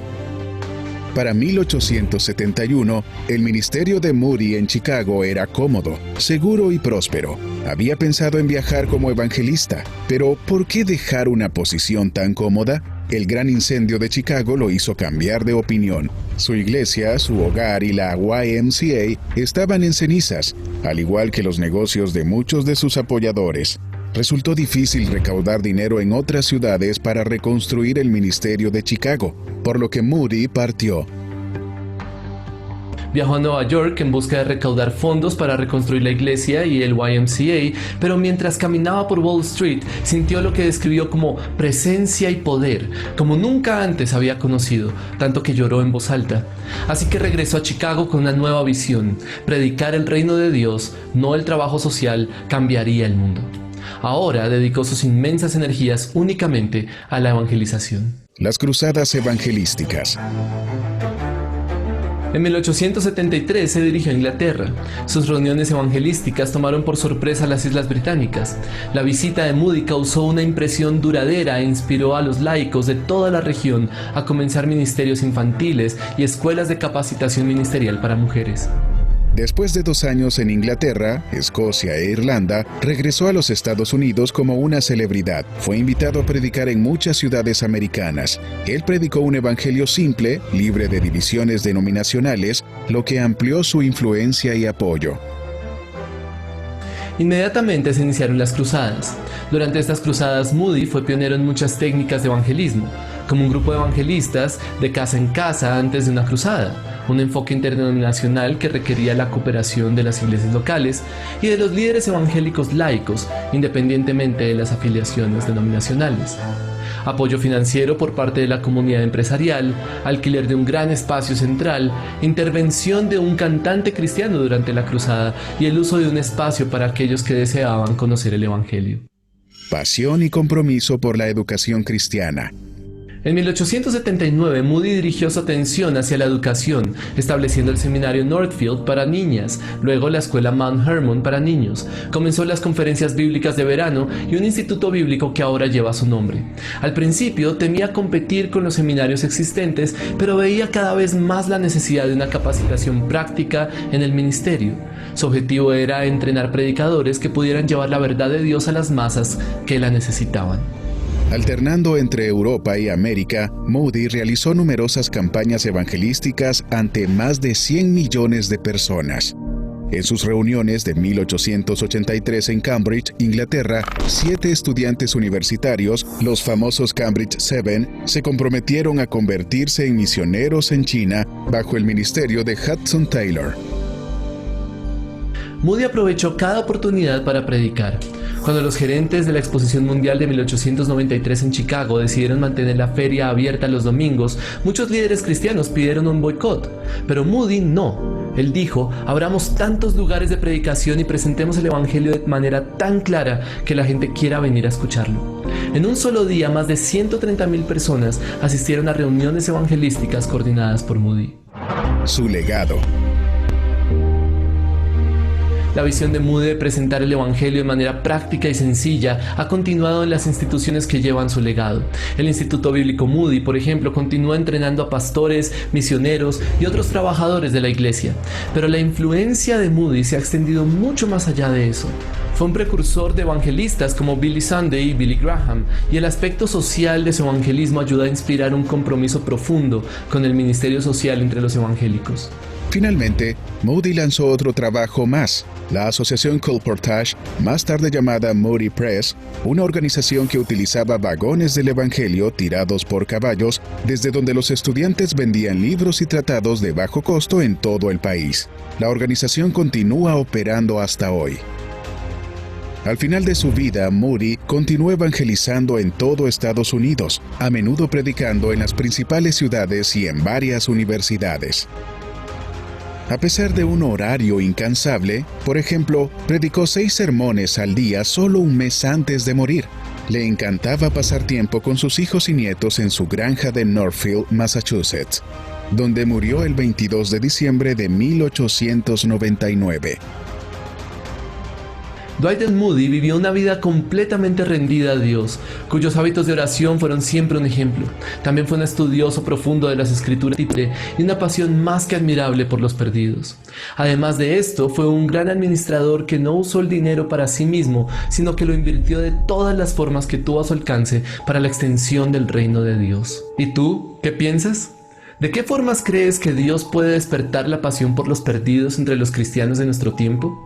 Para 1871, el ministerio de Moody en Chicago era cómodo, seguro y próspero. Había pensado en viajar como evangelista, pero ¿por qué dejar una posición tan cómoda? El gran incendio de Chicago lo hizo cambiar de opinión. Su iglesia, su hogar y la YMCA estaban en cenizas, al igual que los negocios de muchos de sus apoyadores. Resultó difícil recaudar dinero en otras ciudades para reconstruir el ministerio de Chicago, por lo que Moody partió. Viajó a Nueva York en busca de recaudar fondos para reconstruir la iglesia y el YMCA, pero mientras caminaba por Wall Street sintió lo que describió como presencia y poder, como nunca antes había conocido, tanto que lloró en voz alta. Así que regresó a Chicago con una nueva visión: predicar el reino de Dios, no el trabajo social, cambiaría el mundo. Ahora dedicó sus inmensas energías únicamente a la evangelización. Las cruzadas evangelísticas. En 1873 se dirigió a Inglaterra. Sus reuniones evangelísticas tomaron por sorpresa las Islas Británicas. La visita de Moody causó una impresión duradera e inspiró a los laicos de toda la región a comenzar ministerios infantiles y escuelas de capacitación ministerial para mujeres. Después de 2 años en Inglaterra, Escocia e Irlanda, regresó a los Estados Unidos como una celebridad. Fue invitado a predicar en muchas ciudades americanas. Él predicó un evangelio simple, libre de divisiones denominacionales, lo que amplió su influencia y apoyo. Inmediatamente se iniciaron las cruzadas. Durante estas cruzadas, Moody fue pionero en muchas técnicas de evangelismo, como un grupo de evangelistas de casa en casa antes de una cruzada, un enfoque interdenominacional que requería la cooperación de las iglesias locales y de los líderes evangélicos laicos, independientemente de las afiliaciones denominacionales. Apoyo financiero por parte de la comunidad empresarial, alquiler de un gran espacio central, intervención de un cantante cristiano durante la cruzada y el uso de un espacio para aquellos que deseaban conocer el evangelio. Pasión y compromiso por la educación cristiana. En 1879, Moody dirigió su atención hacia la educación, estableciendo el seminario Northfield para niñas, luego la escuela Mount Hermon para niños. Comenzó las conferencias bíblicas de verano y un instituto bíblico que ahora lleva su nombre. Al principio temía competir con los seminarios existentes, pero veía cada vez más la necesidad de una capacitación práctica en el ministerio. Su objetivo era entrenar predicadores que pudieran llevar la verdad de Dios a las masas que la necesitaban. Alternando entre Europa y América, Moody realizó numerosas campañas evangelísticas ante más de 100 millones de personas. En sus reuniones de 1883 en Cambridge, Inglaterra, 7 estudiantes universitarios, los famosos Cambridge 7, se comprometieron a convertirse en misioneros en China bajo el ministerio de Hudson Taylor. Moody aprovechó cada oportunidad para predicar. Cuando los gerentes de la Exposición Mundial de 1893 en Chicago decidieron mantener la feria abierta los domingos, muchos líderes cristianos pidieron un boicot, pero Moody no. Él dijo: abramos tantos lugares de predicación y presentemos el evangelio de manera tan clara que la gente quiera venir a escucharlo. En un solo día, más de 130,000 personas asistieron a reuniones evangelísticas coordinadas por Moody. Su legado. La visión de Moody de presentar el evangelio de manera práctica y sencilla ha continuado en las instituciones que llevan su legado. El Instituto Bíblico Moody, por ejemplo, continúa entrenando a pastores, misioneros y otros trabajadores de la iglesia. Pero la influencia de Moody se ha extendido mucho más allá de eso. Fue un precursor de evangelistas como Billy Sunday y Billy Graham, y el aspecto social de su evangelismo ayuda a inspirar un compromiso profundo con el ministerio social entre los evangélicos. Finalmente, Moody lanzó otro trabajo más, la Asociación Colportage, más tarde llamada Moody Press, una organización que utilizaba vagones del Evangelio tirados por caballos, desde donde los estudiantes vendían libros y tratados de bajo costo en todo el país. La organización continúa operando hasta hoy. Al final de su vida, Moody continuó evangelizando en todo Estados Unidos, a menudo predicando en las principales ciudades y en varias universidades. A pesar de un horario incansable, por ejemplo, predicó 6 sermones al día solo un mes antes de morir. Le encantaba pasar tiempo con sus hijos y nietos en su granja de Northfield, Massachusetts, donde murió el 22 de diciembre de 1899. Dwight Moody vivió una vida completamente rendida a Dios, cuyos hábitos de oración fueron siempre un ejemplo. También fue un estudioso profundo de las Escrituras y una pasión más que admirable por los perdidos. Además de esto, fue un gran administrador que no usó el dinero para sí mismo, sino que lo invirtió de todas las formas que tuvo a su alcance para la extensión del reino de Dios. ¿Y tú, qué piensas? ¿De qué formas crees que Dios puede despertar la pasión por los perdidos entre los cristianos de nuestro tiempo?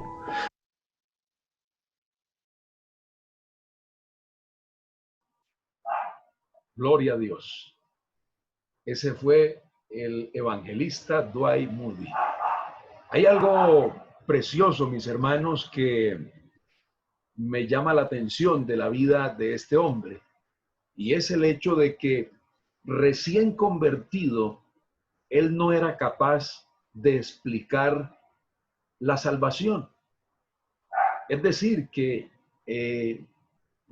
Gloria a Dios. Ese fue el evangelista Dwight Moody. Hay algo precioso, mis hermanos, que me llama la atención de la vida de este hombre, y es el hecho de que recién convertido, él no era capaz de explicar la salvación. Es decir, que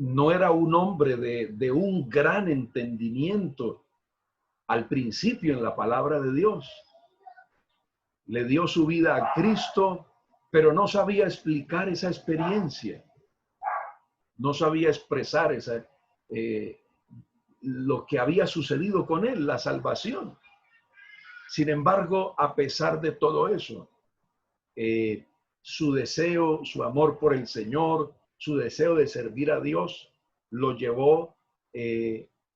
no era un hombre de un gran entendimiento al principio en la palabra de Dios. Le dio su vida a Cristo, pero no sabía explicar esa experiencia. No sabía expresar lo que había sucedido con él, la salvación. Sin embargo, a pesar de todo eso, su deseo, su amor por el Señor, su deseo de servir a Dios, lo llevó,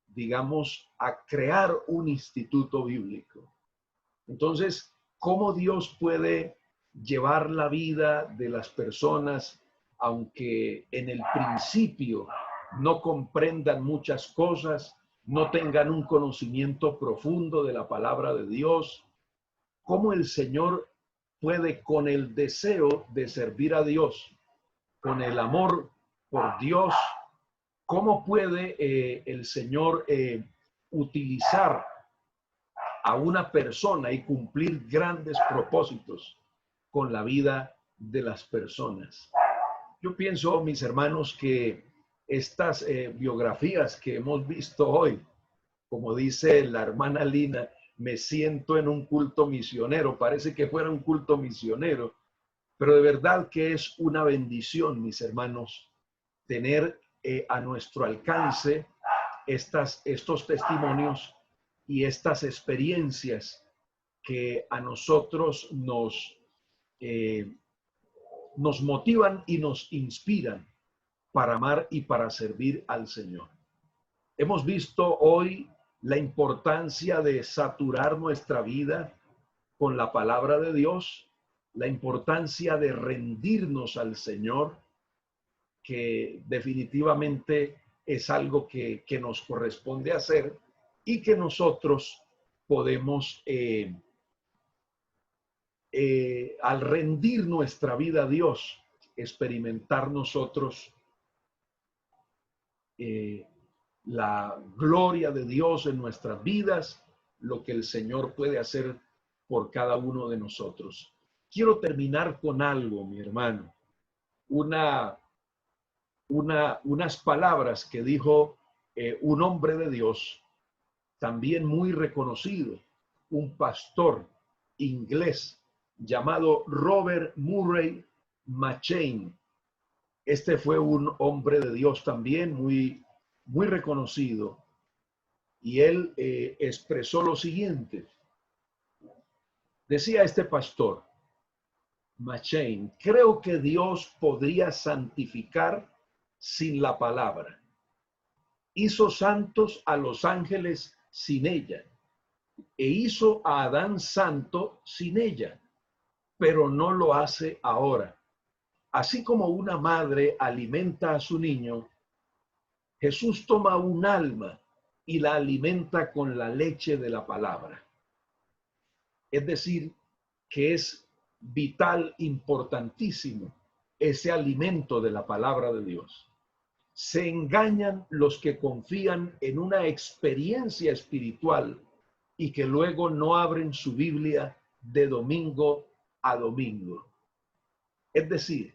digamos, a crear un instituto bíblico. Entonces, ¿cómo Dios puede llevar la vida de las personas, aunque en el principio no comprendan muchas cosas, no tengan un conocimiento profundo de la palabra de Dios? ¿Cómo el Señor puede, con el deseo de servir a Dios, con el amor por Dios, cómo puede el Señor utilizar a una persona y cumplir grandes propósitos con la vida de las personas? Yo pienso, mis hermanos, que estas biografías que hemos visto hoy, como dice la hermana Lina, me siento en un culto misionero, parece que fuera un culto misionero, pero de verdad que es una bendición, mis hermanos, tener a nuestro alcance estos testimonios y estas experiencias que a nosotros nos motivan y nos inspiran para amar y para servir al Señor. Hemos visto hoy la importancia de saturar nuestra vida con la palabra de Dios, la importancia de rendirnos al Señor, que definitivamente es algo que nos corresponde hacer y que nosotros podemos al rendir nuestra vida a Dios, experimentar nosotros la gloria de Dios en nuestras vidas, lo que el Señor puede hacer por cada uno de nosotros. Quiero terminar con algo, mi hermano, unas palabras que dijo un hombre de Dios, también muy reconocido, un pastor inglés llamado Robert Murray McCheyne. Este fue un hombre de Dios también muy reconocido, y él expresó lo siguiente. Decía este pastor McCheyne: creo que Dios podría santificar sin la palabra. Hizo santos a los ángeles sin ella, e hizo a Adán santo sin ella, pero no lo hace ahora. Así como una madre alimenta a su niño, Jesús toma un alma y la alimenta con la leche de la palabra. Es decir, que es vital, importantísimo, ese alimento de la palabra de Dios. Se engañan los que confían en una experiencia espiritual y que luego no abren su Biblia de domingo a domingo. Es decir,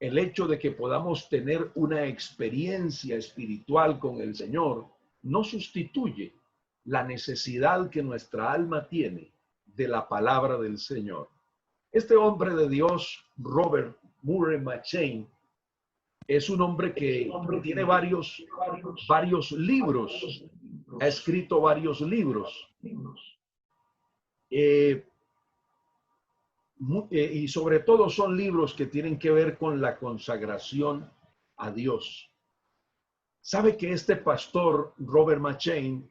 el hecho de que podamos tener una experiencia espiritual con el Señor no sustituye la necesidad que nuestra alma tiene de la palabra del Señor. Este hombre de Dios, Robert Murray McCheyne, es un hombre que tiene varios libros, ha escrito varios libros. Y sobre todo son libros que tienen que ver con la consagración a Dios. ¿Sabe que este pastor, Robert McCheyne,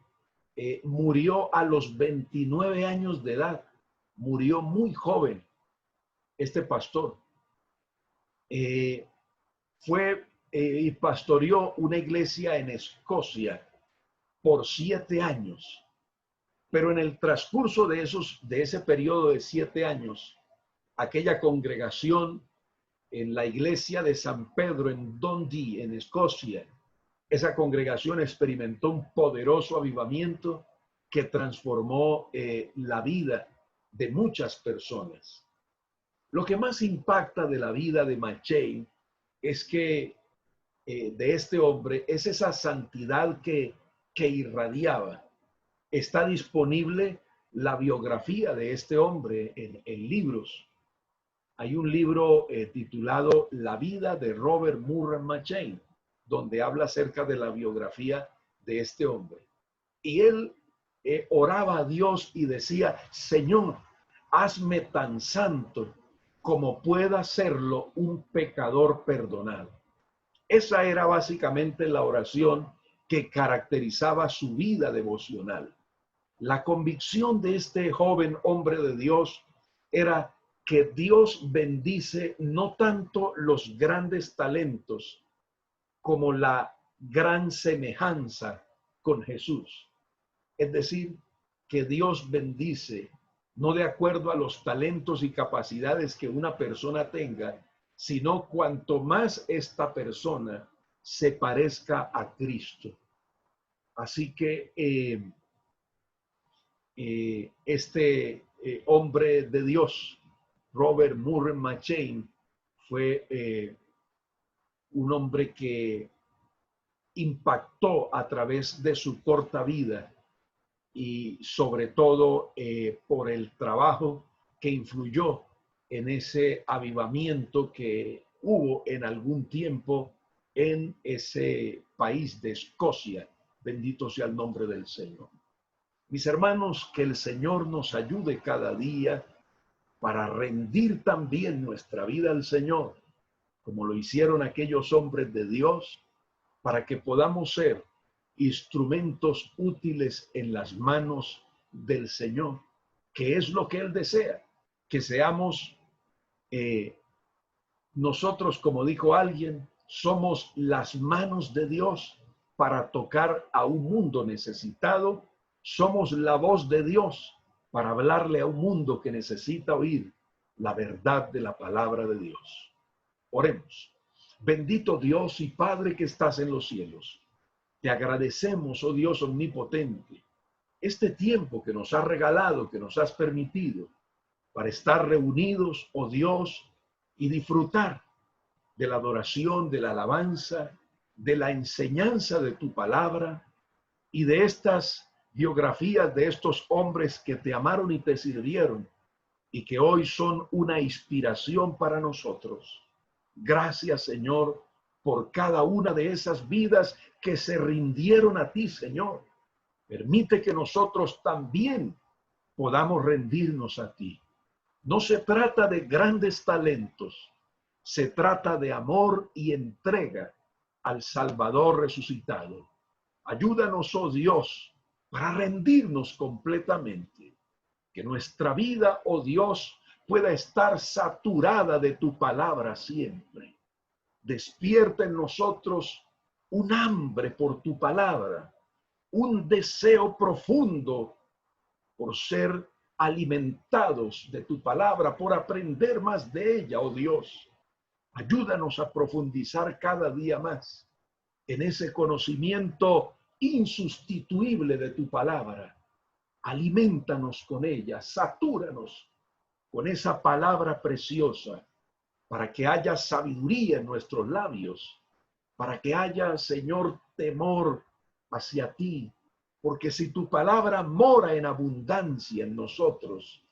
murió a los 29 años de edad? Murió muy joven, este pastor. Fue y pastoreó una iglesia en Escocia por 7 años. Pero en el transcurso de ese periodo de 7 años, aquella congregación en la iglesia de San Pedro en Dundee, en Escocia, esa congregación experimentó un poderoso avivamiento que transformó la vida de muchas personas. Lo que más impacta de la vida de McCheyne es que de este hombre es esa santidad que irradiaba. Está disponible la biografía de este hombre en libros. Hay un libro titulado La vida de Robert Murray McCheyne, donde habla acerca de la biografía de este hombre. Y él oraba a Dios y decía: Señor, hazme tan santo como pueda serlo un pecador perdonado. Esa era básicamente la oración que caracterizaba su vida devocional. La convicción de este joven hombre de Dios era que Dios bendice no tanto los grandes talentos como la gran semejanza con Jesús. Es decir, que Dios bendice no de acuerdo a los talentos y capacidades que una persona tenga, sino cuanto más esta persona se parezca a Cristo. Así que este hombre de Dios, Robert Murray McCheyne, fue un hombre que impactó a través de su corta vida y sobre todo por el trabajo que influyó en ese avivamiento que hubo en algún tiempo en ese país de Escocia. Bendito sea el nombre del Señor. Mis hermanos, que el Señor nos ayude cada día para rendir también nuestra vida al Señor, como lo hicieron aquellos hombres de Dios, para que podamos ser instrumentos útiles en las manos del Señor, que es lo que Él desea, que seamos nosotros, como dijo alguien, somos las manos de Dios para tocar a un mundo necesitado. Somos la voz de Dios para hablarle a un mundo que necesita oír la verdad de la palabra de Dios. Oremos. Bendito Dios y Padre que estás en los cielos, te agradecemos, oh Dios omnipotente, este tiempo que nos has regalado, que nos has permitido para estar reunidos, oh Dios, y disfrutar de la adoración, de la alabanza, de la enseñanza de tu palabra y de estas biografías de estos hombres que te amaron y te sirvieron y que hoy son una inspiración para nosotros. Gracias, Señor, por cada una de esas vidas que se rindieron a ti, Señor. Permite que nosotros también podamos rendirnos a ti. No se trata de grandes talentos, se trata de amor y entrega al Salvador resucitado. Ayúdanos, oh Dios, para rendirnos completamente. Que nuestra vida, oh Dios, pueda estar saturada de tu palabra siempre. Despierta en nosotros un hambre por tu palabra, un deseo profundo por ser alimentados de tu palabra, por aprender más de ella, oh Dios. Ayúdanos a profundizar cada día más en ese conocimiento insustituible de tu palabra. Alimentanos con ella, satúranos con esa palabra preciosa, para que haya sabiduría en nuestros labios, para que haya, Señor, temor hacia ti, porque si tu palabra mora en abundancia en nosotros,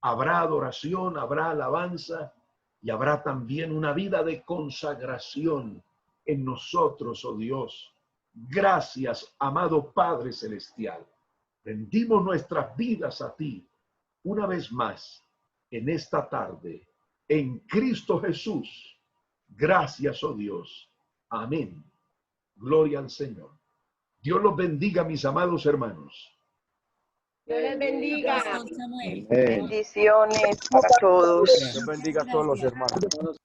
habrá adoración, habrá alabanza y habrá también una vida de consagración en nosotros, oh Dios. Gracias, amado Padre Celestial. Rendimos nuestras vidas a ti una vez más en esta tarde, en Cristo Jesús. Gracias, oh Dios. Amén. Gloria al Señor. Dios los bendiga, mis amados hermanos. Dios les bendiga. Bendiciones para todos. Dios bendiga a todos los hermanos.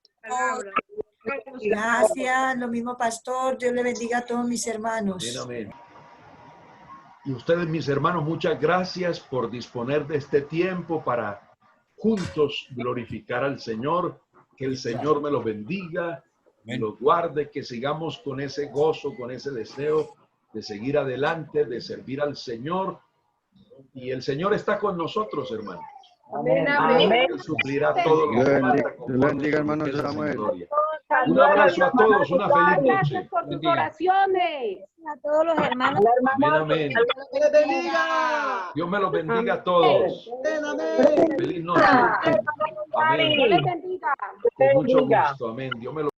Gracias, lo mismo, pastor. Dios le bendiga a todos mis hermanos. Amén, amén. Y ustedes, mis hermanos, muchas gracias por disponer de este tiempo para juntos glorificar al Señor. Que el Señor me los bendiga, me los guarde, que sigamos con ese gozo, con ese deseo de seguir adelante, de servir al Señor. Y el Señor está con nosotros, hermanos. Amén, amén. Él suplirá todo lo que falta. Dios bendiga, hermano Samuel. Un abrazo a todos, una feliz noche. Gracias por sus oraciones. A todos los hermanos. Amén, amén. Dios me los bendiga a todos. Feliz noche. Amén. Dios les bendiga. Con mucho gusto. Amén. Dios me los